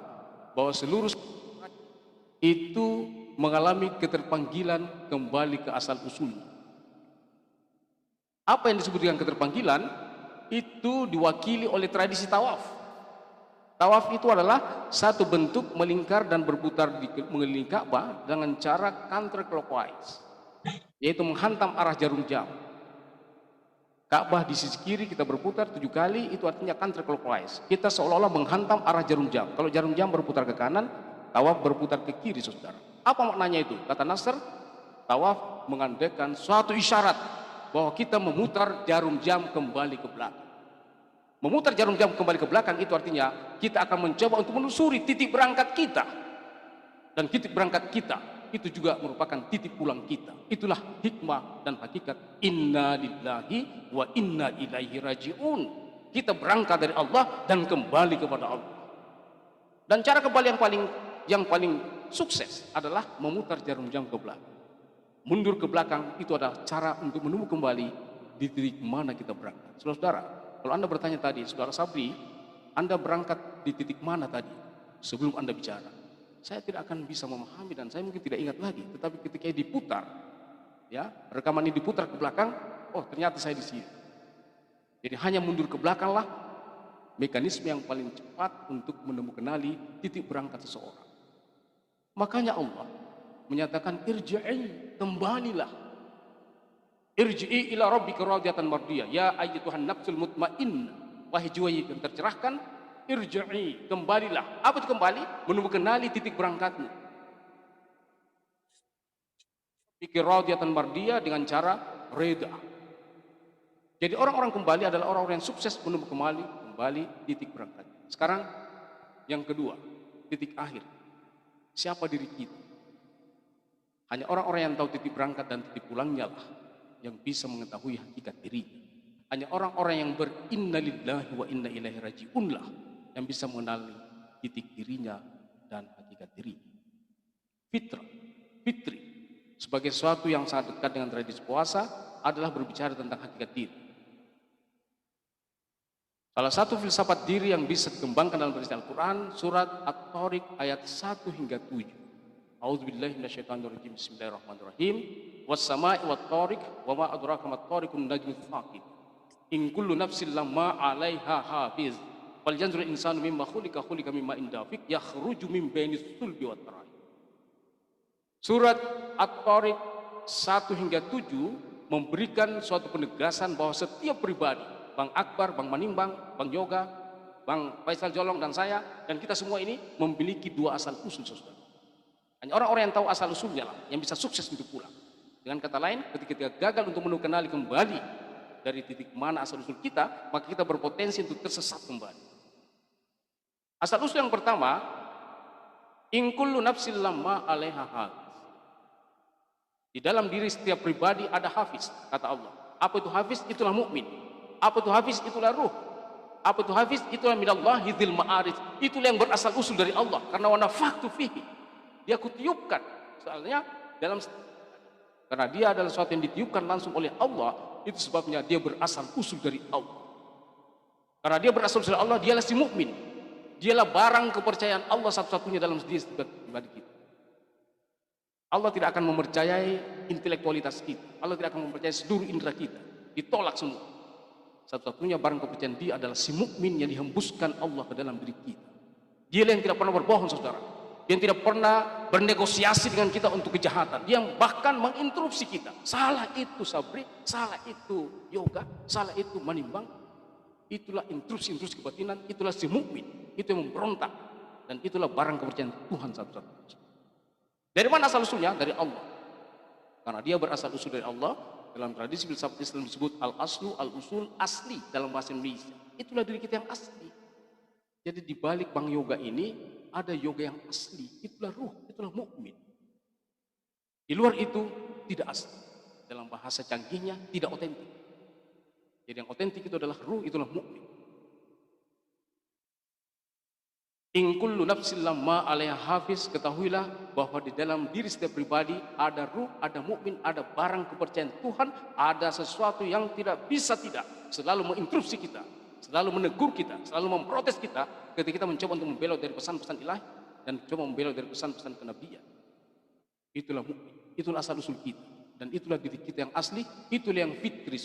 Speaker 6: bahwa seluruh itu mengalami keterpanggilan kembali ke asal usulnya. Apa yang disebut dengan keterpanggilan itu diwakili oleh tradisi tawaf. Tawaf itu adalah satu bentuk melingkar dan berputar mengelilingi Ka'bah dengan cara counterclockwise, yaitu menghantam arah jarum jam. Ka'bah di sisi kiri kita berputar 7 kali, itu artinya counterclockwise. Kita seolah-olah menghantam arah jarum jam. Kalau jarum jam berputar ke kanan, tawaf berputar ke kiri, saudara. Apa maknanya itu? Kata Nasr, tawaf mengandaikan suatu isyarat bahwa kita memutar jarum jam kembali ke belakang. Memutar jarum jam kembali ke belakang itu artinya kita akan mencoba untuk menelusuri titik berangkat kita. Dan titik berangkat kita itu juga merupakan titik pulang kita. Itulah hikmah dan hakikat inna lillahi wa inna ilaihi raji'un. Kita berangkat dari Allah dan kembali kepada Allah. Dan cara kembali yang paling sukses adalah memutar jarum jam ke belakang. Mundur ke belakang itu adalah cara untuk menemukan kembali di titik mana kita berangkat. Saudara-saudara, kalau Anda bertanya tadi, Saudara Sabri, Anda berangkat di titik mana tadi sebelum Anda bicara? Saya tidak akan bisa memahami dan saya mungkin tidak ingat lagi. Tetapi ketika diputar, ya, rekaman ini diputar ke belakang, oh ternyata saya di sini. Jadi hanya mundur ke belakanglah mekanisme yang paling cepat untuk menemukan titik berangkat seseorang. Makanya Allah menyatakan irji'i, kembalilah. Irji'i ila rabbika radiyatan mardiyah, ya ayyatuhan nafsul mutmainnah, wahai jiwa yang tercerahkan, irji'i, kembalilah. Apa itu kembali? Menemukan titik berangkatmu. Pikir radiyatan mardiyah dengan cara reda. Jadi orang-orang kembali adalah orang-orang yang sukses menemukan kembali titik berangkat. Sekarang yang kedua, titik akhir. Siapa diri kita? Hanya orang-orang yang tahu titik berangkat dan titik pulangnya lah yang bisa mengetahui hakikat dirinya. Hanya orang-orang yang berinna lillahi wa inna ilaihi raji'un lah yang bisa mengenali titik dirinya dan hakikat dirinya. Fitri sebagai sesuatu yang sangat dekat dengan tradisi puasa adalah berbicara tentang hakikat diri. Salah satu filsafat diri yang bisa dikembangkan dalam tradisi Al-Quran, surat At-Tariq ayat 1 hingga 7. A'udzubillahi minasyaitonirrajim. Bismillahirrahmanirrahim. Was-sama'i wat-tariq wa ma adraka mat-tariqun najmu tsaqib. In kullu nafsin lamma 'alaiha hafiz. Fal yanzur insanu mimma khuliqa mimma indafiq yakhruju min bainis sulbi wat tara'ib. Surat At-Tariq 1 hingga 7 memberikan suatu penegasan bahwa setiap pribadi, Bang Akbar, Bang Manimbang, Bang Yoga, Bang Faisal Jolong dan saya dan kita semua ini memiliki 2 asal usul, saudara. Hanya orang-orang yang tahu asal usulnya lah yang bisa sukses untuk pulang. Dengan kata lain, ketika gagal untuk mengenali kembali dari titik mana asal usul kita, maka kita berpotensi untuk tersesat kembali. Asal usul yang pertama, in kullu nafsin lamma 'alaiha hafiz. Di dalam diri setiap pribadi ada hafiz, kata Allah. Apa itu hafiz? Itulah mukmin. Apa itu hafiz? Itulah ruh. Apa itu hafiz? Itulah minallahi dzil ma'arij. Itulah yang berasal usul dari Allah. Karena wa nafakhtu fihi. Dia kutiupkan. Soalnya karena dia adalah sesuatu yang ditiupkan langsung oleh Allah, itu sebabnya dia berasal usul dari Allah. Karena dia berasal usul dari Allah, dialah si mukmin. Dialah barang kepercayaan Allah satu-satunya dalam diri pribadi kita. Allah tidak akan mempercayai intelektualitas kita. Allah tidak akan mempercayai seluruh indera kita. Ditolak semua. Satu-satunya barang kepercayaan dia adalah si mukmin yang dihembuskan Allah ke dalam diri kita. Dia yang tidak pernah berbohong, saudara. Dia yang tidak pernah bernegosiasi dengan kita untuk kejahatan. Dia yang bahkan menginterupsi kita. Salah itu sabri, salah itu yoga, salah itu menimbang. Itulah interupsi kebatinan. Itulah si mukmin. Itu yang memberontak. Dan itulah barang kepercayaan Tuhan satu-satunya. Dari mana asal usulnya? Dari Allah. Karena dia berasal usul dari Allah. Dalam tradisi filsafat Islam disebut al-aslu, al-usul, asli dalam bahasa Indonesia. Itulah diri kita yang asli. Jadi di balik Bang Yoga ini ada yoga yang asli. Itulah ruh, itulah mukmin. Di luar itu tidak asli. Dalam bahasa canggihnya tidak otentik. Jadi yang otentik itu adalah ruh, itulah mukmin. In kullu nafsin lamma 'alaiha hafiz, ketahuilah bahwa di dalam diri setiap pribadi ada ruh, ada mukmin, ada barang kepercayaan Tuhan, ada sesuatu yang tidak bisa tidak selalu menginterupsi kita, selalu menegur kita, selalu memprotes kita ketika kita mencoba untuk membelot dari pesan-pesan ilahi dan coba membelot dari pesan-pesan kenabian. Itulah mukmin, itulah asal usul kita, dan itulah diri kita yang asli, itulah yang fitri.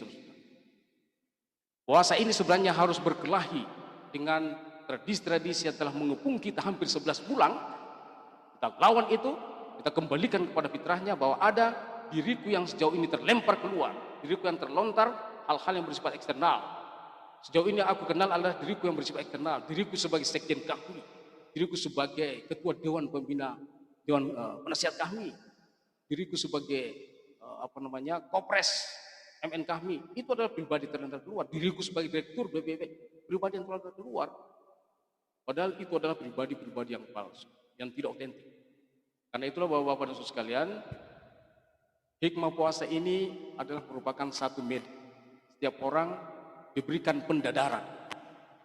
Speaker 6: Puasa ini sebenarnya harus berkelahi dengan tradisi-tradisi yang telah mengepung kita hampir 11 bulan. Kita lawan itu, kita kembalikan kepada fitrahnya bahwa ada diriku yang sejauh ini terlempar keluar, diriku yang terlontar hal-hal yang bersifat eksternal. Sejauh ini aku kenal adalah diriku yang bersifat eksternal, diriku sebagai sekjen kami, diriku sebagai ketua dewan pembina, dewan penasihat kami, diriku sebagai kopres MN kami. Itu adalah pribadi terlontar keluar. Diriku sebagai direktur BPP, pribadi yang terlontar keluar. Padahal itu adalah pribadi-pribadi yang palsu, yang tidak otentik. Karena itulah Bapak-Bapak dan Saudara sekalian, hikmah puasa ini adalah merupakan satu media. Setiap orang diberikan pendadaran.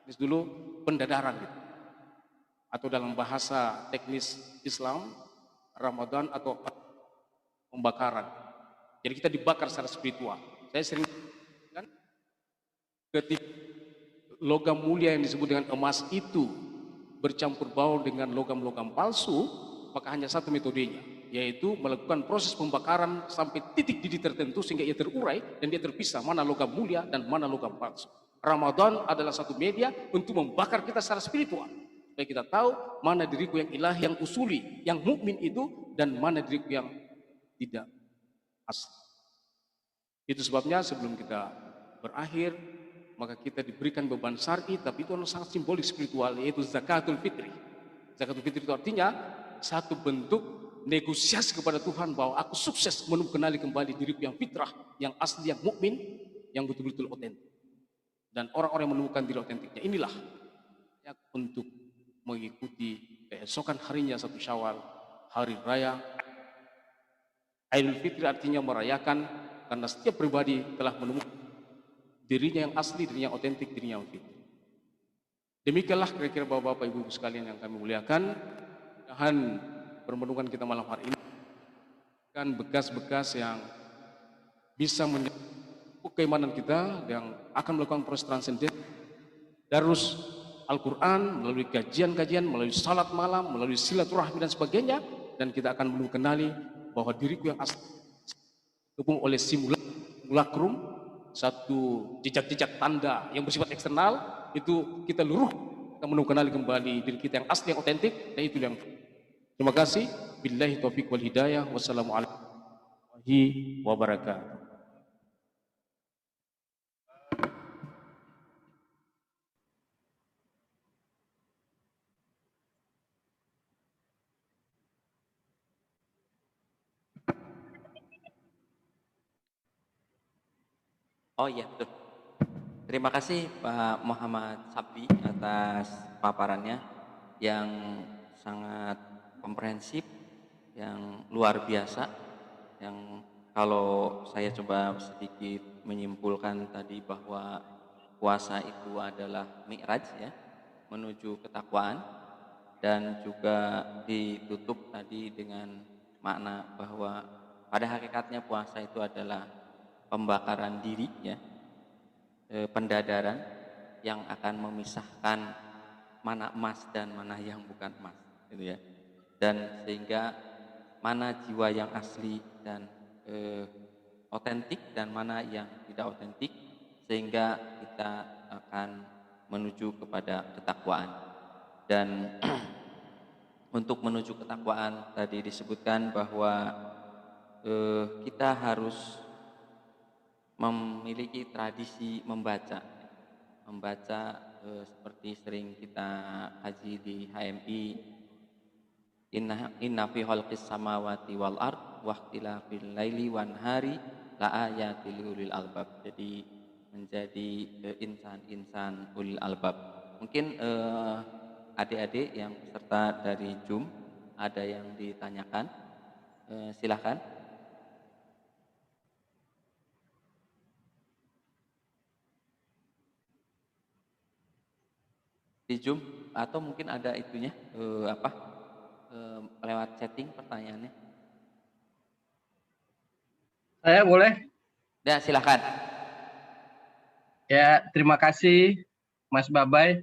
Speaker 6: Ini dulu pendadaran gitu. Atau dalam bahasa teknis Islam, Ramadan atau pembakaran. Jadi kita dibakar secara spiritual. Saya sering kan ketika logam mulia yang disebut dengan emas itu bercampur baur dengan logam-logam palsu, maka hanya satu metodenya, yaitu melakukan proses pembakaran sampai titik didih tertentu sehingga ia terurai dan dia terpisah mana logam mulia dan mana logam palsu. Ramadan adalah satu media untuk membakar kita secara spiritual, supaya kita tahu mana diriku yang ilahi, yang usuli, yang mukmin itu, dan mana diriku yang tidak asli. Itu sebabnya sebelum kita berakhir, maka kita diberikan beban syar'i, tapi itu sangat simbolik spiritual, yaitu zakatul fitri. Zakatul fitri itu artinya satu bentuk negosiasi kepada Tuhan bahwa aku sukses mengenali kembali diriku yang fitrah, yang asli, yang mukmin, yang betul-betul otentik. Dan orang-orang yang menemukan diri otentiknya inilah yang untuk mengikuti keesokan harinya 1 Syawal, hari raya Idul Fitri, artinya merayakan karena setiap pribadi telah menemukan dirinya yang asli, dirinya yang otentik, dirinya yang fitri. Demikianlah kira-kira Bapak-Bapak Ibu sekalian yang kami muliakan. Mudah-mudahan permenungan kita malam hari ini kan bekas-bekas yang bisa menyebut keimanan kita, yang akan melakukan proses transenden darus Al-Quran melalui kajian-kajian, melalui salat malam, melalui silaturahmi dan sebagainya, dan kita akan mengenali bahwa diriku yang asli dikepung oleh simulakrum, satu jejak-jejak tanda yang bersifat eksternal, itu kita kita mengenali kembali diri kita yang asli, yang otentik, dan itu yang. Terima kasih. Billahi taufiq wal hidayah. Wassalamualaikum warahmatullahi wabarakatuh.
Speaker 5: Oh iya, betul. Terima kasih Pak Muhammad Sabri atas paparannya yang sangat komprehensif, yang luar biasa, yang kalau saya coba sedikit menyimpulkan tadi bahwa puasa itu adalah mi'raj ya, menuju ketakwaan, dan juga ditutup tadi dengan makna bahwa pada hakikatnya puasa itu adalah pembakaran diri ya, pendadaran yang akan memisahkan mana emas dan mana yang bukan emas gitu ya. Dan sehingga mana jiwa yang asli dan otentik dan mana yang tidak otentik, sehingga kita akan menuju kepada ketakwaan. Dan untuk menuju ketakwaan tadi disebutkan bahwa kita harus memiliki tradisi membaca seperti sering kita kaji di HMI, inna fi khalqis samawati wal ard wa ikhtilafil laili wan hari la ayatil ulil albab. Jadi menjadi insan-insan ulil albab. Mungkin adik-adik yang peserta dari Zoom ada yang ditanyakan, silahkan. Di Zoom atau mungkin ada itunya lewat chatting pertanyaannya.
Speaker 7: Saya boleh?
Speaker 5: Ya, silahkan.
Speaker 7: Ya, terima kasih Mas Babai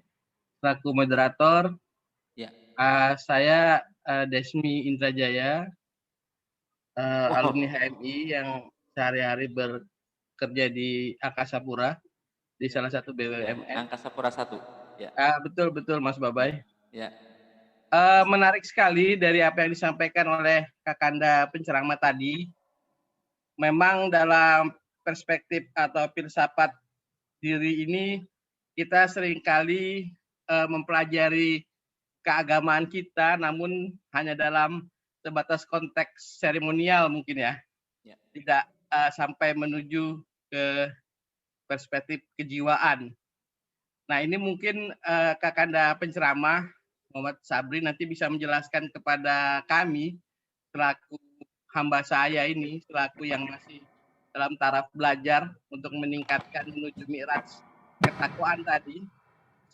Speaker 7: selaku moderator.
Speaker 5: Ya.
Speaker 7: Saya Desmi Indrajaya, alumni HMI yang sehari-hari bekerja di Angkasa Pura di salah satu BUMN.
Speaker 5: Angkasa Pura 1. Ya.
Speaker 7: Betul Mas Babai.
Speaker 5: Ya.
Speaker 7: Menarik sekali dari apa yang disampaikan oleh Kakanda penceramah tadi. Memang dalam perspektif atau filsafat diri ini kita seringkali mempelajari keagamaan kita, namun hanya dalam sebatas konteks seremonial mungkin ya. Tidak sampai menuju ke perspektif kejiwaan. Nah, ini mungkin Kakanda penceramah Muhammad Sabri nanti bisa menjelaskan kepada kami selaku hamba saya ini, selaku yang masih dalam taraf belajar untuk meningkatkan menuju mi'raj ketakwaan tadi,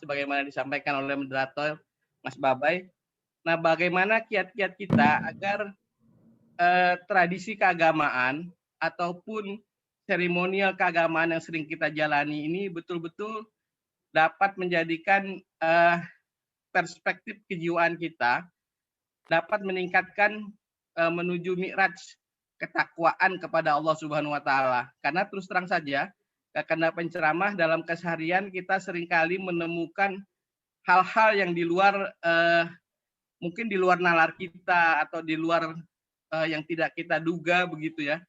Speaker 7: sebagaimana disampaikan oleh moderator Mas Babai. Nah, bagaimana kiat-kiat kita agar tradisi keagamaan ataupun seremonial keagamaan yang sering kita jalani ini betul-betul dapat menjadikan perspektif kejiwaan kita, dapat meningkatkan menuju mi'raj ketakwaan kepada Allah Subhanahu wa taala. Karena terus terang saja, karena penceramah dalam keseharian kita seringkali menemukan hal-hal yang di luar mungkin di luar nalar kita atau di luar yang tidak kita duga begitu ya.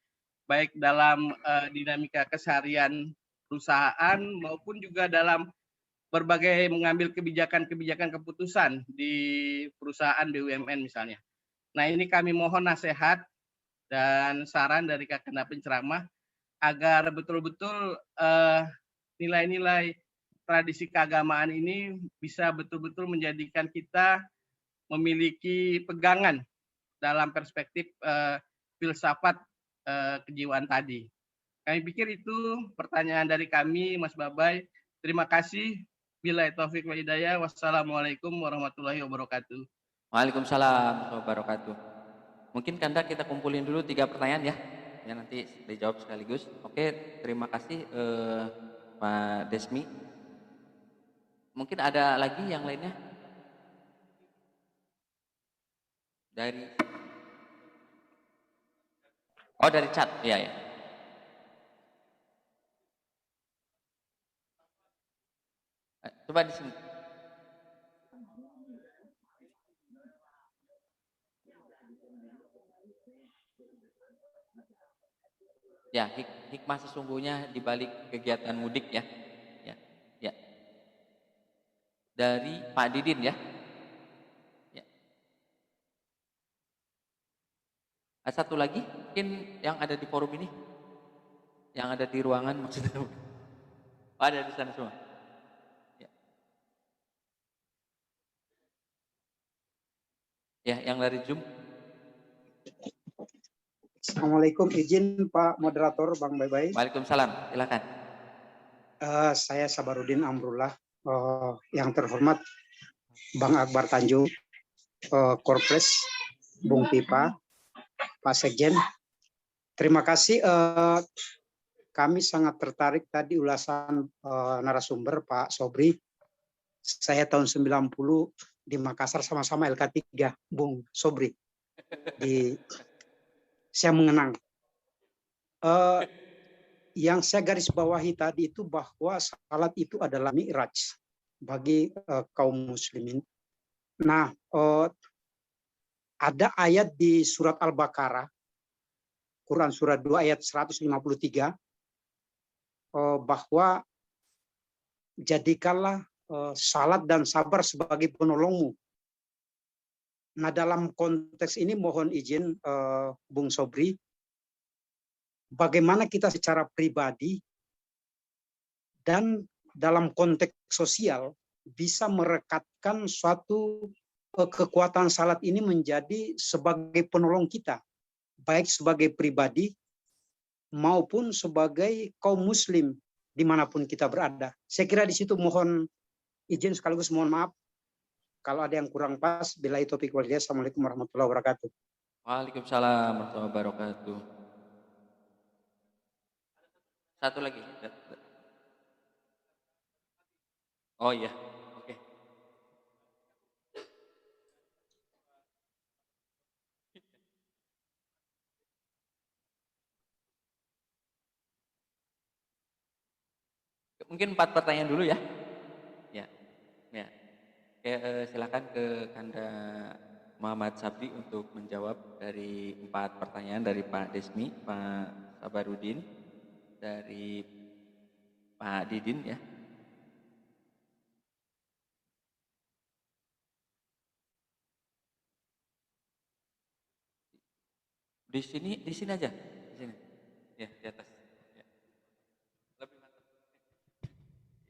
Speaker 7: Baik dalam dinamika keseharian perusahaan maupun juga dalam berbagai mengambil kebijakan-kebijakan keputusan di perusahaan BUMN misalnya. Nah, ini kami mohon nasihat dan saran dari Kakanda penceramah agar betul-betul nilai-nilai tradisi keagamaan ini bisa betul-betul menjadikan kita memiliki pegangan dalam perspektif filsafat kejiwaan tadi. Kami pikir itu pertanyaan dari kami, Mas Babai. Terima kasih. Billahi taufik wa hidayah. Wassalamualaikum warahmatullahi wabarakatuh.
Speaker 5: Waalaikumsalam warahmatullahi wabarakatuh. Mungkin Kanda kita kumpulin dulu 3 pertanyaan ya. Ya nanti dijawab sekaligus. Oke, terima kasih Pak Desmi. Mungkin ada lagi yang lainnya? Dari chat. Iya ya. Coba di sini. Ya, hikmah sesungguhnya di balik kegiatan mudik ya. Ya. Dari Pak Didin ya. Ya. Ada satu lagi mungkin yang ada di forum ini. Yang ada di ruangan maksudnya. Oh, ada di sana semua. Ya, yang dari Zoom.
Speaker 8: Assalamualaikum, izin Pak Moderator, Bang Babai.
Speaker 5: Waalaikumsalam, silakan.
Speaker 8: Saya Sabarudin Amrullah. Yang terhormat Bang Akbar Tanjung, Korpres, Bung Pipa, Pak Sekjen. Terima kasih. Kami sangat tertarik tadi ulasan narasumber Pak Sobri. Saya tahun 90 di Makassar sama-sama LK3, Bung Sobri. Saya mengenang. Yang saya garis bawahi tadi itu bahwa salat itu adalah mi'raj bagi kaum muslimin. Nah, ada ayat di surat Al-Baqarah, Quran surat 2 ayat 153, bahwa jadikanlah salat dan sabar sebagai penolongmu. Nah, dalam konteks ini mohon izin Bung Sobri, bagaimana kita secara pribadi dan dalam konteks sosial bisa merekatkan suatu kekuatan salat ini menjadi sebagai penolong kita, baik sebagai pribadi maupun sebagai kaum muslim dimanapun kita berada. Saya kira di situ mohon izin sekaligus mohon maaf kalau ada yang kurang pas. Billahi taufiq wal hidayah. Assalamualaikum warahmatullahi wabarakatuh.
Speaker 5: Waalaikumsalam warahmatullahi wabarakatuh. Satu lagi. Oh iya, oke. Mungkin 4 pertanyaan dulu ya. Ya. Oke, silakan ke Kanda Muhammad Sabri untuk menjawab dari 4 pertanyaan dari Pak Desmi, Pak Sabarudin, dari Pak Didin ya. Di sini aja, di sini. Ya, di atas. Ya. Lebih mantap.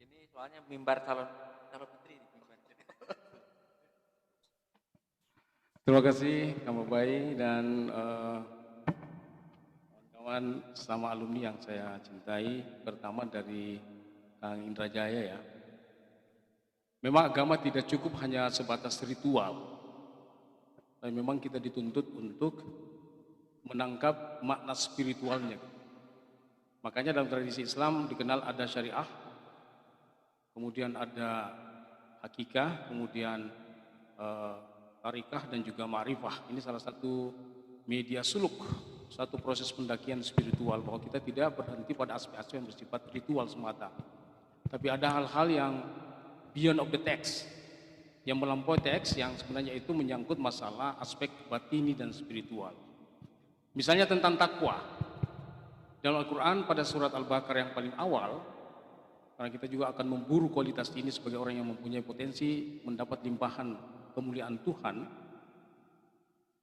Speaker 5: Ini soalnya mimbar calon putri.
Speaker 6: Terima kasih Kang Babai dan kawan-kawan sama alumni yang saya cintai. Pertama dari Kang Indra Jaya ya. Memang agama tidak cukup hanya sebatas ritual. Tapi memang kita dituntut untuk menangkap makna spiritualnya. Makanya dalam tradisi Islam dikenal ada syariah, kemudian ada hakikah, kemudian tarikah dan juga ma'rifah. Ini salah satu media suluk, satu proses pendakian spiritual, bahwa kita tidak berhenti pada aspek-aspek yang bersifat ritual semata. Tapi ada hal-hal yang beyond of the text, yang melampaui teks, yang sebenarnya itu menyangkut masalah aspek batini dan spiritual. Misalnya tentang takwa. Dalam Al-Quran pada surat Al-Baqarah yang paling awal, karena kita juga akan memburu kualitas ini sebagai orang yang mempunyai potensi mendapat limpahan kemuliaan Tuhan.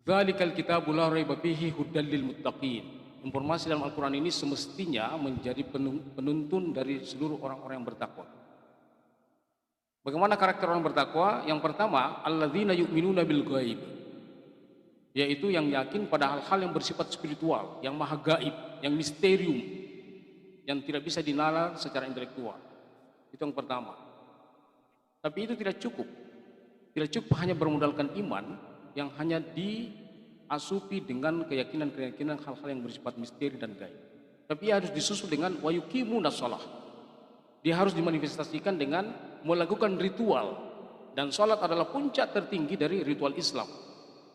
Speaker 6: Dzalikal kitabul la raiba fihi huddal lil muttaqin. Informasi dalam Al-Quran ini semestinya menjadi penuntun dari seluruh orang-orang yang bertakwa. Bagaimana karakter orang bertakwa? Yang pertama, alladzina yu'minuna bil ghaib, yaitu yang yakin pada hal-hal yang bersifat spiritual, yang maha gaib, yang misterium, yang tidak bisa dinalar secara intelektual. Itu yang pertama. Tapi itu tidak cukup. Tidak cukup hanya bermodalkan iman yang hanya diasupi dengan keyakinan-keyakinan hal-hal yang bersifat misteri dan gaib. Tapi ia harus disusul dengan wa yuqimunas shalah. Dia harus dimanifestasikan dengan melakukan ritual, dan salat adalah puncak tertinggi dari ritual Islam.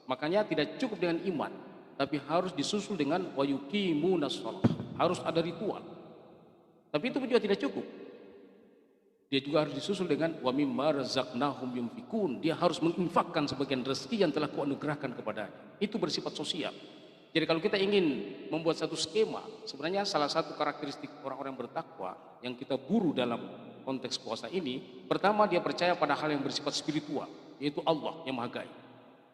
Speaker 6: Makanya tidak cukup dengan iman, tapi harus disusul dengan wa yuqimunas shalah. Harus ada ritual. Tapi itu juga tidak cukup. Dia juga harus disusul dengan wa mimma razaqnahum yunfikun. Dia harus menginfakkan sebagian rezeki yang telah kuanugerahkan kepadanya. Itu bersifat sosial. Jadi kalau kita ingin membuat satu skema, sebenarnya salah satu karakteristik orang-orang bertakwa yang kita buru dalam konteks puasa ini, pertama dia percaya pada hal yang bersifat spiritual, yaitu Allah yang Maha Gaib.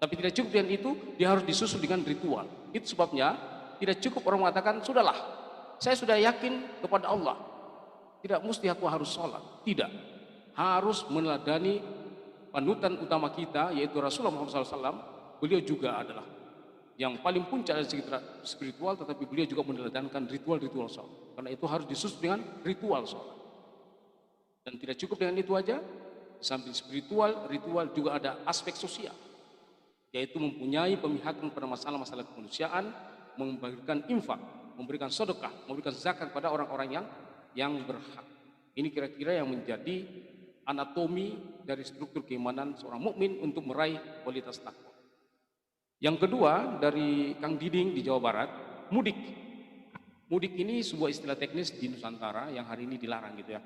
Speaker 6: Tapi tidak cukup dengan itu, dia harus disusul dengan ritual. Itu sebabnya tidak cukup orang mengatakan, sudahlah, saya sudah yakin kepada Allah, tidak mesti aku harus sholat. Tidak, harus meneladani panutan utama kita, yaitu Rasulullah SAW. Beliau juga adalah yang paling puncak dari segi spiritual, tetapi beliau juga meneladangkan ritual-ritual sholat. Karena itu harus disusun dengan ritual sholat. Dan tidak cukup dengan itu aja, di samping spiritual, ritual juga ada aspek sosial, yaitu mempunyai pemihakan pada masalah-masalah kemanusiaan, memberikan infak, memberikan sedekah, memberikan zakat pada orang-orang yang berhak. Ini kira-kira yang menjadi anatomi dari struktur keimanan seorang mukmin untuk meraih kualitas takwa. Yang kedua dari Kang Diding di Jawa Barat, mudik. Mudik ini sebuah istilah teknis di Nusantara yang hari ini dilarang gitu ya.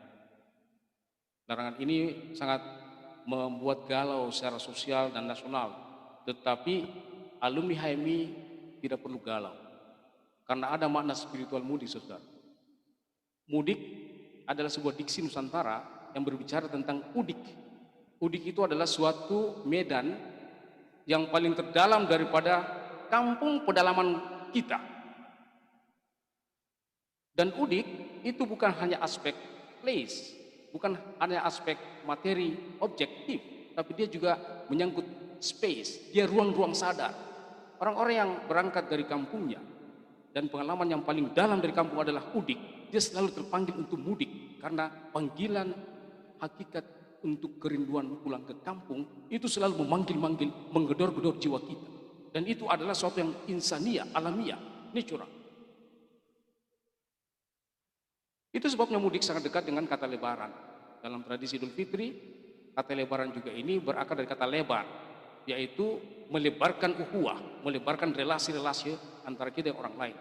Speaker 6: Larangan ini sangat membuat galau secara sosial dan nasional. Tetapi alumni HMI tidak perlu galau, karena ada makna spiritual mudik, saudara. Mudik adalah sebuah diksi Nusantara yang berbicara tentang udik. Udik itu adalah suatu medan yang paling terdalam daripada kampung pedalaman kita. Dan udik itu bukan hanya aspek place, bukan hanya aspek materi objektif, tapi dia juga menyangkut space, dia ruang-ruang sadar. Orang-orang yang berangkat dari kampungnya dan pengalaman yang paling dalam dari kampung adalah udik, dia selalu terpanggil untuk mudik, karena panggilan hakikat untuk kerinduan pulang ke kampung itu selalu memanggil-manggil, menggedor-gedor jiwa kita. Dan itu adalah sesuatu yang insaniah, alamiah, natural. Itu sebabnya mudik sangat dekat dengan kata lebaran. Dalam tradisi Idul Fitri, kata lebaran juga ini berakar dari kata lebar, yaitu melebarkan ukhuwah, melebarkan relasi-relasi antara kita dan orang lain.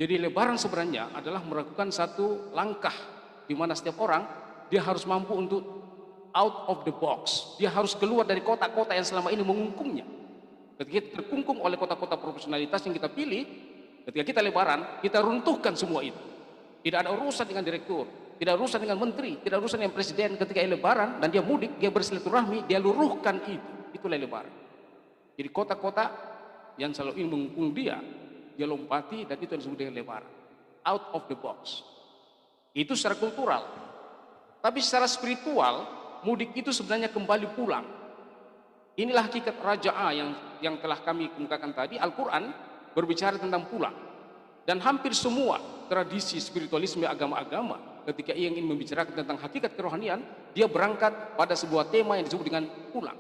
Speaker 6: Jadi lebaran sebenarnya adalah melakukan satu langkah di mana setiap orang dia harus mampu untuk out of the box. Dia harus keluar dari kota-kota yang selama ini mengungkungnya. Ketika kita terkungkung oleh kota-kota profesionalitas yang kita pilih, ketika kita lebaran, kita runtuhkan semua itu. Tidak ada urusan dengan direktur, tidak ada urusan dengan menteri, tidak ada urusan dengan presiden. Ketika lebaran dan dia mudik, dia bersilaturahmi, dia luruhkan itu. Itulah lebaran. Jadi kota-kota yang selalu ingin mengungkung dia lompati, dan itu yang disebut dengan lebaran. Out of the box. Itu secara kultural. Tapi secara spiritual, mudik itu sebenarnya kembali pulang. Inilah hakikat raja'a yang telah kami kemukakan tadi. Al-Quran berbicara tentang pulang. Dan hampir semua tradisi spiritualisme agama-agama ketika ia ingin membicarakan tentang hakikat kerohanian, dia berangkat pada sebuah tema yang disebut dengan pulang.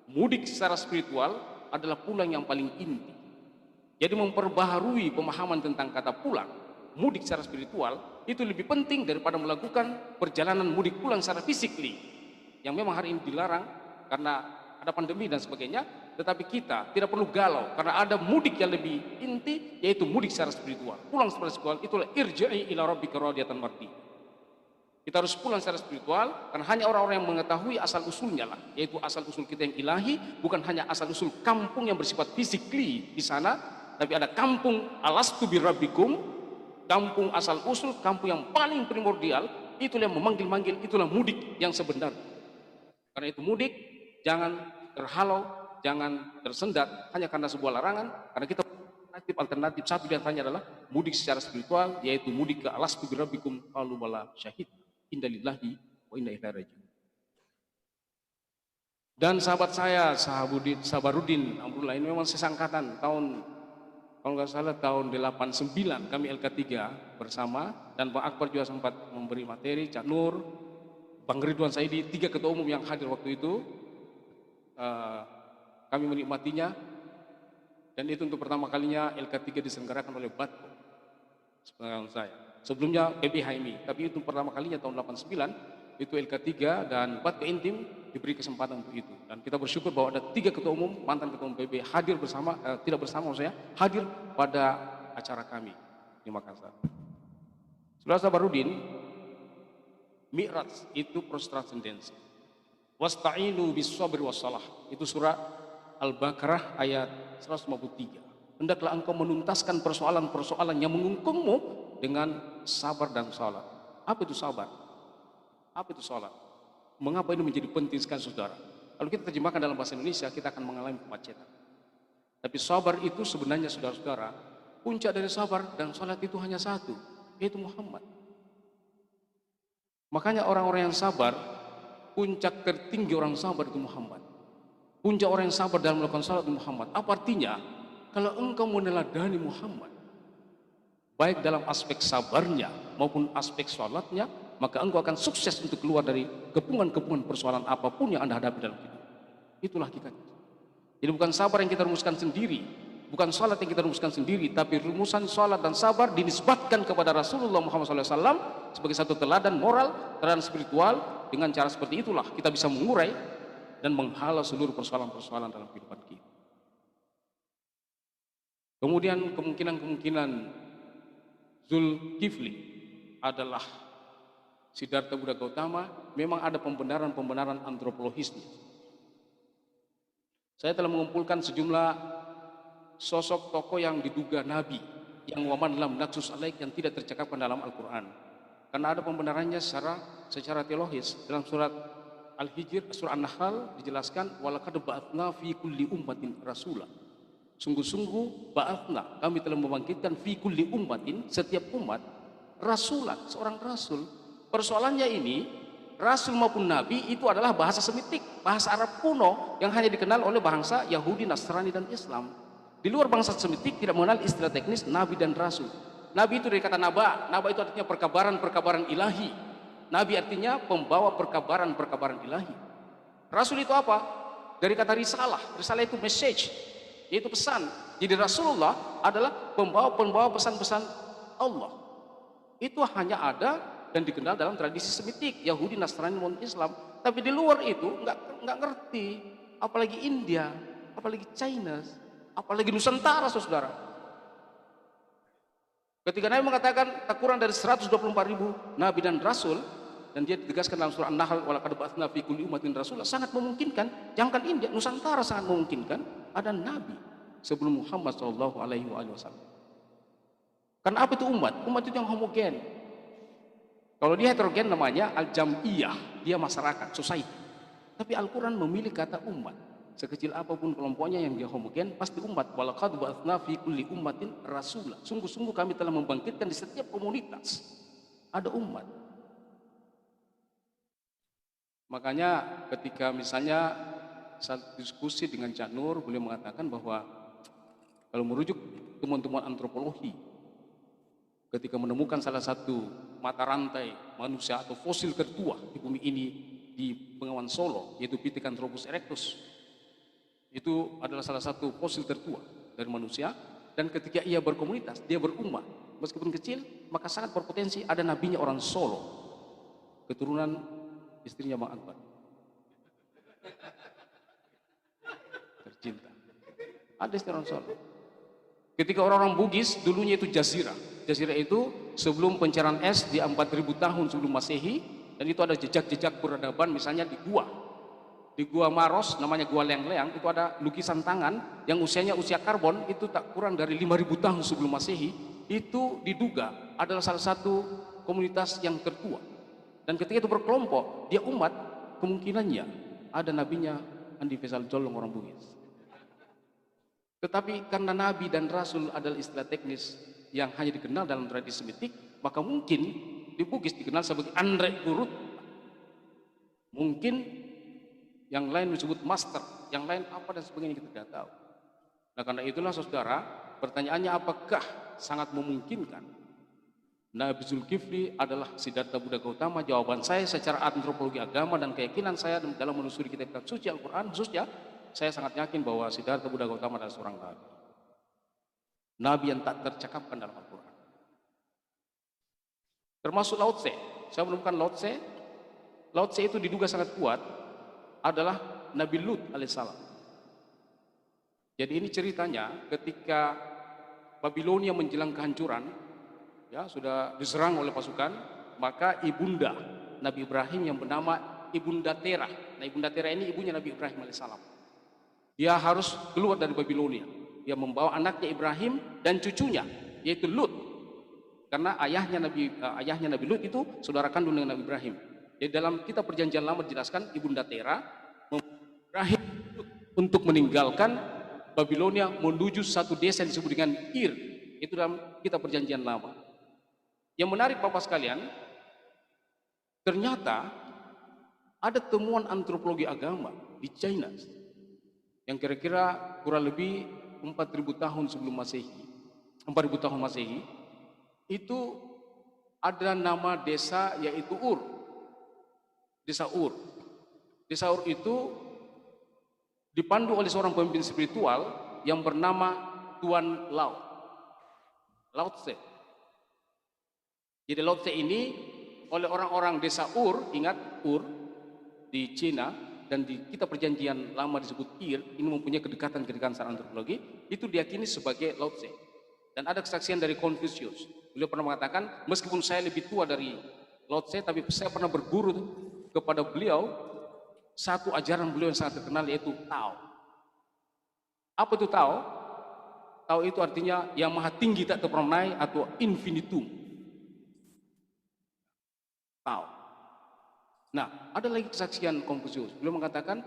Speaker 6: Mudik secara spiritual adalah pulang yang paling inti. Jadi memperbaharui pemahaman tentang kata pulang, mudik secara spiritual itu lebih penting daripada melakukan perjalanan mudik pulang secara fisikly, yang memang hari ini dilarang karena ada pandemi dan sebagainya. Tetapi kita tidak perlu galau, karena ada mudik yang lebih inti, yaitu mudik secara spiritual. Pulang secara spiritual itulah irja'i ila rabbika radiyatan mardiyah. Kita harus pulang secara spiritual, karena hanya orang-orang yang mengetahui asal usulnya lah, yaitu asal usul kita yang ilahi, bukan hanya asal usul kampung yang bersifat fisikly di sana, tapi ada kampung alastu birabbikum, kampung asal usul, kampung yang paling primordial, itulah yang memanggil-manggil, itulah mudik yang sebenarnya. Karena itu mudik jangan terhalau, jangan tersendat hanya karena sebuah larangan, karena kita alternatif satu di antaranya adalah mudik secara spiritual, yaitu mudik ke alastu birabbikum qalu bala syahid innalillahi wa inna ilaihi raji'un. Dan sahabat saya Sabarudin Amrullah ini memang sesangkatan tahun, kalau nggak salah tahun 89 kami LK3 bersama, dan Bang Akbar juga sempat memberi materi, Cak Nur, Bang Ridwan Saidi, 3 ketua umum yang hadir waktu itu. Kami menikmatinya, dan itu untuk pertama kalinya LK3 diselenggarakan oleh Batko sepengetahuan saya. Sebelumnya PBHMI, tapi itu pertama kalinya tahun 89 itu LK3 dan Batko Intim diberi kesempatan untuk itu. Dan kita bersyukur bahwa ada 3 ketua umum, mantan ketua umum PB hadir bersama, tidak bersama maksudnya, hadir pada acara kami di Makassar. Saudara Sabarudin, Mi'raj itu proses transcendensi. Wasta'inu bis-sabri was-salah. Itu surah Al-Baqarah ayat 153. Hendaklah engkau menuntaskan persoalan-persoalan yang mengungkungmu dengan sabar dan salat. Apa itu sabar? Apa itu salat? Mengapa ini menjadi penting sekali, saudara? Kalau kita terjemahkan dalam bahasa Indonesia, kita akan mengalami kemacetan. Tapi sabar itu sebenarnya, saudara-saudara, puncak dari sabar dan salat itu hanya satu, yaitu Muhammad. Makanya orang-orang yang sabar, puncak tertinggi orang sabar itu Muhammad. Puncak orang yang sabar dalam melakukan salat itu Muhammad. Apa artinya? kalau engkau meneladani Muhammad, baik dalam aspek sabarnya maupun aspek sholatnya, maka engkau akan sukses untuk keluar dari kepungan-kepungan persoalan apapun yang Anda hadapi dalam hidup. Itulah hakikatnya. Jadi bukan sabar yang kita rumuskan sendiri, bukan sholat yang kita rumuskan sendiri, tapi rumusan sholat dan sabar dinisbatkan kepada Rasulullah Muhammad SAW sebagai satu teladan moral, teladan spiritual. Dengan cara seperti itulah kita bisa mengurai dan menghalau seluruh persoalan-persoalan dalam kehidupan kita. Kemudian kemungkinan Zulkifli adalah Siddhartha Buddha Gautama, memang ada pembenaran antropologisnya. Saya telah mengumpulkan sejumlah sosok tokoh yang diduga nabi, yang waman lam naksus alaik, yang tidak tercakapkan dalam Al-Quran. Karena ada pembenarannya secara teologis. Dalam surat Al-Hijr, surah An-Nahl dijelaskan, walaqad ba'atsna fi kulli ummatin rasula. Sungguh-sungguh ba'atsna, kami telah membangkitkan fi kulli ummatin, setiap umat, rasulan, seorang rasul. Persoalannya ini, rasul maupun nabi itu adalah bahasa Semitik, bahasa Arab kuno yang hanya dikenal oleh bangsa Yahudi, Nasrani, dan Islam. Di luar bangsa Semitik tidak mengenal istilah teknis nabi dan rasul. Nabi itu dari kata naba itu artinya perkabaran ilahi. Nabi artinya pembawa perkabaran ilahi. Rasul itu apa? Dari kata risalah itu message, yaitu pesan. Jadi Rasulullah adalah pembawa pesan-pesan Allah. Itu hanya ada dan dikenal dalam tradisi Semitik, Yahudi, Nasrani, maupun Islam. Tapi di luar itu nggak ngerti, apalagi India, apalagi China, apalagi Nusantara, saudara. Ketika Nabi mengatakan tak kurang dari 124.000 nabi dan rasul, dan dia ditegaskan dalam surah An-Nahl, walaqad ba'atsna fi kulli ummatin rasulan, sangat memungkinkan, jangankan India, Nusantara sangat memungkinkan ada nabi sebelum Muhammad SAW. Karena apa itu umat? Umat itu yang homogen. Kalau dia heterogen namanya al-jam'iyah, dia masyarakat, society. Tapi Al-Quran memilih kata umat. Sekecil apapun kelompoknya yang dia homogen, pasti umat. Walaqad ba'atsna fi kulli ummatin rasula. Sungguh-sungguh kami telah membangkitkan di setiap komunitas ada umat. Makanya ketika misalnya saat diskusi dengan Cak Nur, beliau mengatakan bahwa kalau merujuk temuan-temuan antropologi, ketika menemukan salah satu mata rantai manusia atau fosil tertua di bumi ini di Bengawan Solo, yaitu Pithecanthropus erectus, itu adalah salah satu fosil tertua dari manusia. Dan ketika ia berkomunitas, dia berumat, meskipun kecil, maka sangat berpotensi ada nabinya orang Solo, keturunan istrinya Bang Akbar tercinta, ada istri orang Solo. Ketika orang-orang Bugis, dulunya itu Jazirah itu sebelum pencairan es di 4.000 tahun sebelum Masehi, dan itu ada jejak-jejak peradaban. Misalnya di Gua Maros, namanya Gua Leang-Leang, itu ada lukisan tangan yang usianya usia karbon itu tak kurang dari 5.000 tahun sebelum Masehi. Itu diduga adalah salah satu komunitas yang tertua. Dan ketika itu berkelompok, dia umat, kemungkinannya ada nabinya Andi Faisal Jolong orang Bugis. Tetapi karena nabi dan rasul adalah istilah teknis yang hanya dikenal dalam tradisi Semitik, maka mungkin di Bugis dikenal sebagai Andrek Gurut. Mungkin yang lain disebut master, yang lain apa dan sebagainya, kita tidak tahu. Nah, karena itulah saudara, pertanyaannya apakah sangat memungkinkan Nabi Zulkifli adalah Siddhartha Buddha Gautama? Jawaban saya secara antropologi agama dan keyakinan saya dalam menelusuri kitab suci Al-Quran khususnya, saya sangat yakin bahwa Siddhartha Buddha Gautama adalah seorang nabi. Nabi yang tak tercakapkan dalam Al-Quran. Termasuk Lao Tse. Saya menemukan Lao Tse. Lao Tse itu diduga sangat kuat adalah Nabi Lut alaihissalam. Jadi ini ceritanya ketika Babilonia menjelang kehancuran, ya sudah diserang oleh pasukan, maka ibunda Nabi Ibrahim yang bernama Ibunda Terah. Nah, Ibunda Terah ini ibunya Nabi Ibrahim alaihissalam. Dia harus keluar dari Babilonia. Dia membawa anaknya Ibrahim dan cucunya, yaitu Lut. Karena ayahnya Nabi Lut itu saudara kandung dengan Nabi Ibrahim. Jadi dalam kitab Perjanjian Lama dijelaskan Ibunda Terah Ibrahim untuk meninggalkan Babilonia menuju satu desa yang disebut dengan Ir. Itu dalam kitab Perjanjian Lama. Yang menarik Bapak sekalian, ternyata ada temuan antropologi agama di China yang kira-kira kurang lebih 4000 tahun sebelum Masehi, 4000 tahun Masehi, itu ada nama desa yaitu Ur. Desa Ur. Desa Ur itu dipandu oleh seorang pemimpin spiritual yang bernama Tuan Lao, Lao Tse. Jadi Lao Tse ini oleh orang-orang desa Ur, ingat Ur di Cina, dan di kitab perjanjian lama disebut Ir, ini mempunyai kedekatan secara antropologi, itu diyakini sebagai Lao Tse. Dan ada kesaksian dari Confucius. Beliau pernah mengatakan, meskipun saya lebih tua dari Lao Tse, tapi saya pernah berguru kepada beliau, satu ajaran beliau yang sangat terkenal yaitu Tao. Apa itu Tao? Tao itu artinya yang maha tinggi tak terperanai atau infinitum. Tao. Nah, ada lagi kesaksian Konfusius. Beliau mengatakan,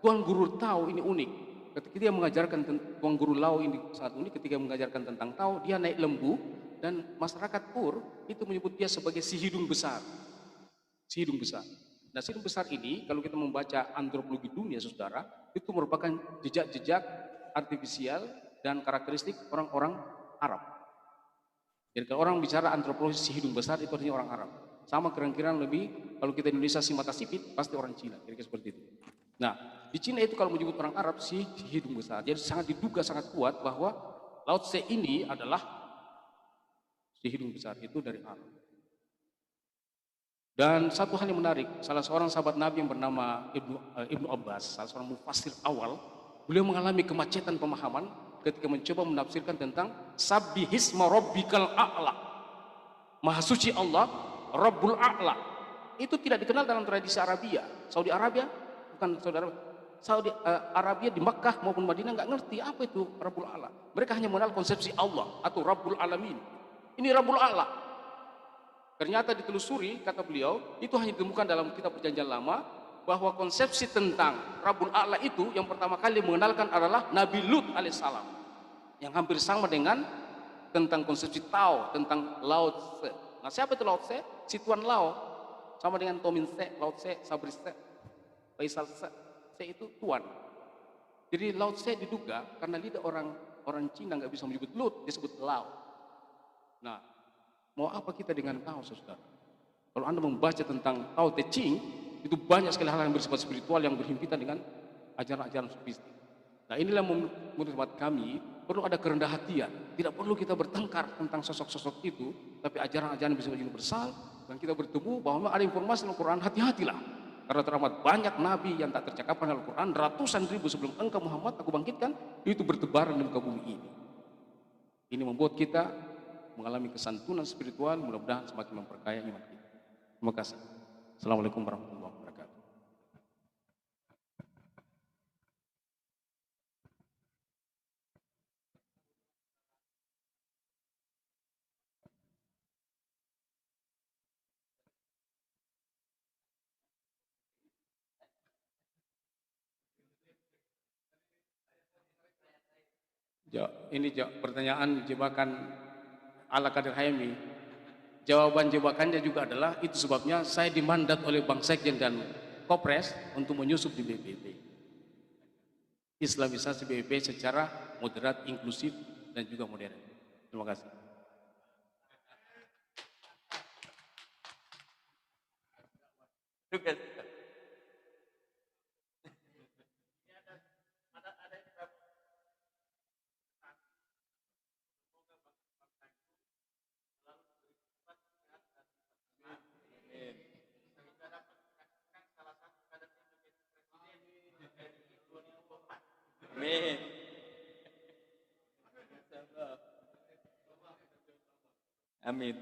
Speaker 6: Tuan Guru Tao ini unik. Ketika dia mengajarkan, Tuan Guru Lao ini sangat unik, ketika mengajarkan tentang Tao, dia naik lembu, dan masyarakat Ur itu menyebut dia sebagai si hidung besar. Si hidung besar. Nah, si hidung besar ini, kalau kita membaca antropologi dunia, saudara, itu merupakan jejak-jejak artifisial dan karakteristik orang-orang Arab. Jadi kalau orang bicara antropologi si hidung besar, itu artinya orang Arab. Sama kira-kira lebih, kalau kita Indonesia si mata sipit, pasti orang Cina, kira-kira seperti itu. Nah, di Cina itu kalau menyebut orang Arab, si hidung besar. Jadi sangat diduga, sangat kuat bahwa Lao Tse ini adalah si hidung besar, itu dari Arab. Dan satu hal yang menarik, salah seorang sahabat Nabi yang bernama Ibnu Abbas, salah seorang mufassir awal, beliau mengalami kemacetan pemahaman ketika mencoba menafsirkan tentang Sabbihisma Rabbikal A'la. Maha suci Allah, Rabbul A'la. Itu tidak dikenal dalam tradisi Arabia. Saudi Arabia, bukan Saudi Arabia. Saudi Arabia di Makkah maupun Madinah nggak ngerti apa itu Rabbul A'la. Mereka hanya mengenal konsepsi Allah atau Rabbul Alamin. Ini Rabbul A'la. Ternyata ditelusuri, kata beliau, itu hanya ditemukan dalam kitab perjanjian lama, bahwa konsepsi tentang Rabbul A'la itu yang pertama kali mengenalkan adalah Nabi Lut alaihissalam, yang hampir sama dengan tentang konsepsi Tao, tentang Lao Tse. Nah, siapa itu Lao Tse? Si Tuan Lao, sama dengan Tomin Tse, Lao Tse, Sabri Tse, Faisal Tse. Tse itu Tuan. Jadi Lao Tse diduga karena lidah orang Cina nggak bisa menyebut Lut, disebut Lao. Nah, mau apa kita dengan Tao, saudara? Kalau Anda membaca tentang Tao Te Ching, itu banyak sekali hal yang bersifat spiritual yang berhimpitan dengan ajaran-ajaran sufistik. Nah, inilah menurut kami perlu ada kerendahan hatian. Tidak perlu kita bertengkar tentang sosok-sosok itu, tapi ajaran-ajaran bisa universal, dan kita bertemu bahwa ada informasi dalam Al-Quran, hati-hatilah. Karena teramat banyak nabi yang tak tercakapkan dalam Al-Quran, ratusan ribu sebelum engkau Muhammad aku bangkitkan, itu bertebaran di muka bumi ini. Ini membuat kita mengalami kesantunan spiritual, mudah-mudahan semakin memperkaya iman kita. Terima kasih. Assalamualaikum warahmatullahi wabarakatuh. Ini pertanyaan jebakan ala Kadir Hayami. Jawaban jebakannya juga adalah itu sebabnya saya dimandat oleh Bang Sekjen dan Kopres untuk menyusup di BPP. Islamisasi BPP secara moderat, inklusif, dan juga modern. Terima kasih.
Speaker 5: Amin. Amin.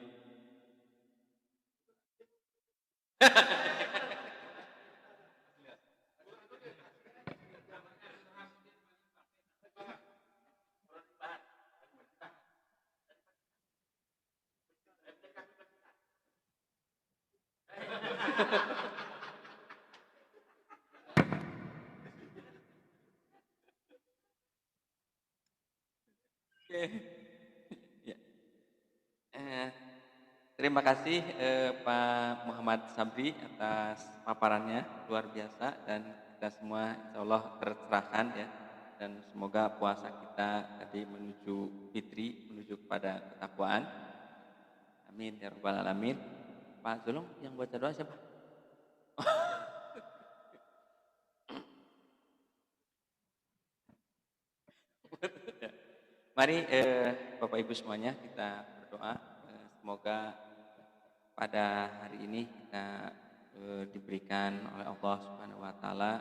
Speaker 5: Ya. Terima kasih Pak Muhammad Sabri atas paparannya luar biasa, dan kita semua insya Allah tercerahkan ya dan semoga puasa kita tadi menuju fitri, menuju kepada ketakwaan. Amin ya rabbal alamin. Pak Zulum yang baca doa siapa? Mari Bapak Ibu semuanya kita berdoa, semoga pada hari ini kita diberikan oleh Allah Subhanahu wa taala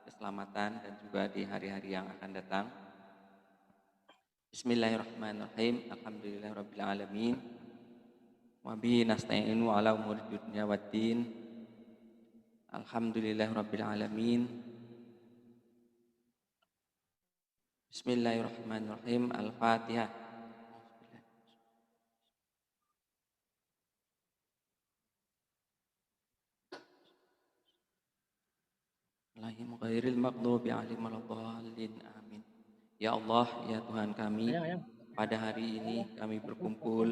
Speaker 5: keselamatan dan juga di hari-hari yang akan datang. Bismillahirrahmanirrahim. Alhamdulillahirabbil alamin. Wa bihi nasta'inu ala umuri dunya waddin. Alhamdulillahirabbil alamin. Bismillahirrahmanirrahim. Al-Fatihah. Allahumma ghairil maghdubi 'alaihim waladdallin. Amin. Ya Allah, ya Tuhan kami, pada hari ini kami berkumpul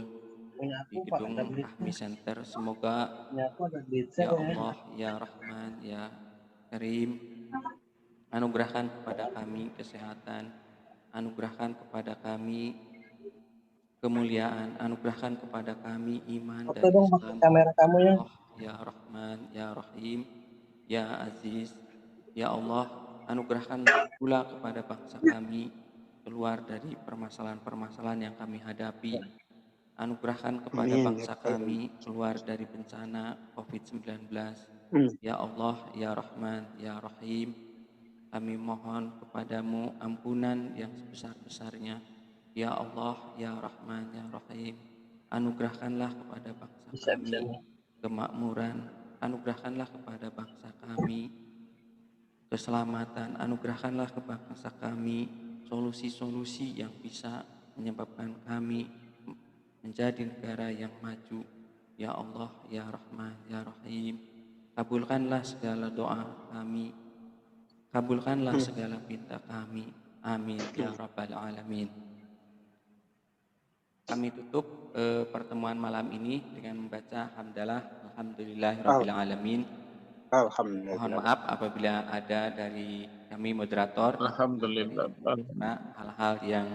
Speaker 5: di gedung Ahmi Center. Semoga ya Allah, ya Rahman, ya Karim, anugerahkan kepada kami kesehatan, anugerahkan kepada kami kemuliaan, anugerahkan kepada kami iman dan Islam. Allah, ya Rahman, ya Rahim, ya Aziz, ya Allah, anugerahkan pula kepada bangsa kami keluar dari permasalahan-permasalahan yang kami hadapi. Anugerahkan kepada bangsa kami keluar dari bencana COVID-19. Ya Allah, ya Rahman, ya Rahim, kami mohon kepadamu ampunan yang sebesar-besarnya. Ya Allah, ya Rahman, ya Rahim, anugerahkanlah kepada bangsa kami kemakmuran, anugerahkanlah kepada bangsa kami keselamatan, anugerahkanlah kepada bangsa kami solusi-solusi yang bisa menyebabkan kami menjadi negara yang maju. Ya Allah, ya Rahman, ya Rahim, kabulkanlah segala doa kami, kabulkanlah segala pinta kami. Amin ya rabbal alamin. Kami tutup pertemuan malam ini dengan membaca hamdalah alhamdulillahirabbil alamin.
Speaker 9: Alhamdulillah.
Speaker 5: Mohon maaf apabila ada dari kami moderator
Speaker 9: Alhamdulillah.
Speaker 5: karena hal-hal yang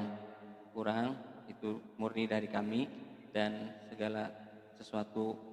Speaker 5: kurang itu murni dari kami, dan segala sesuatu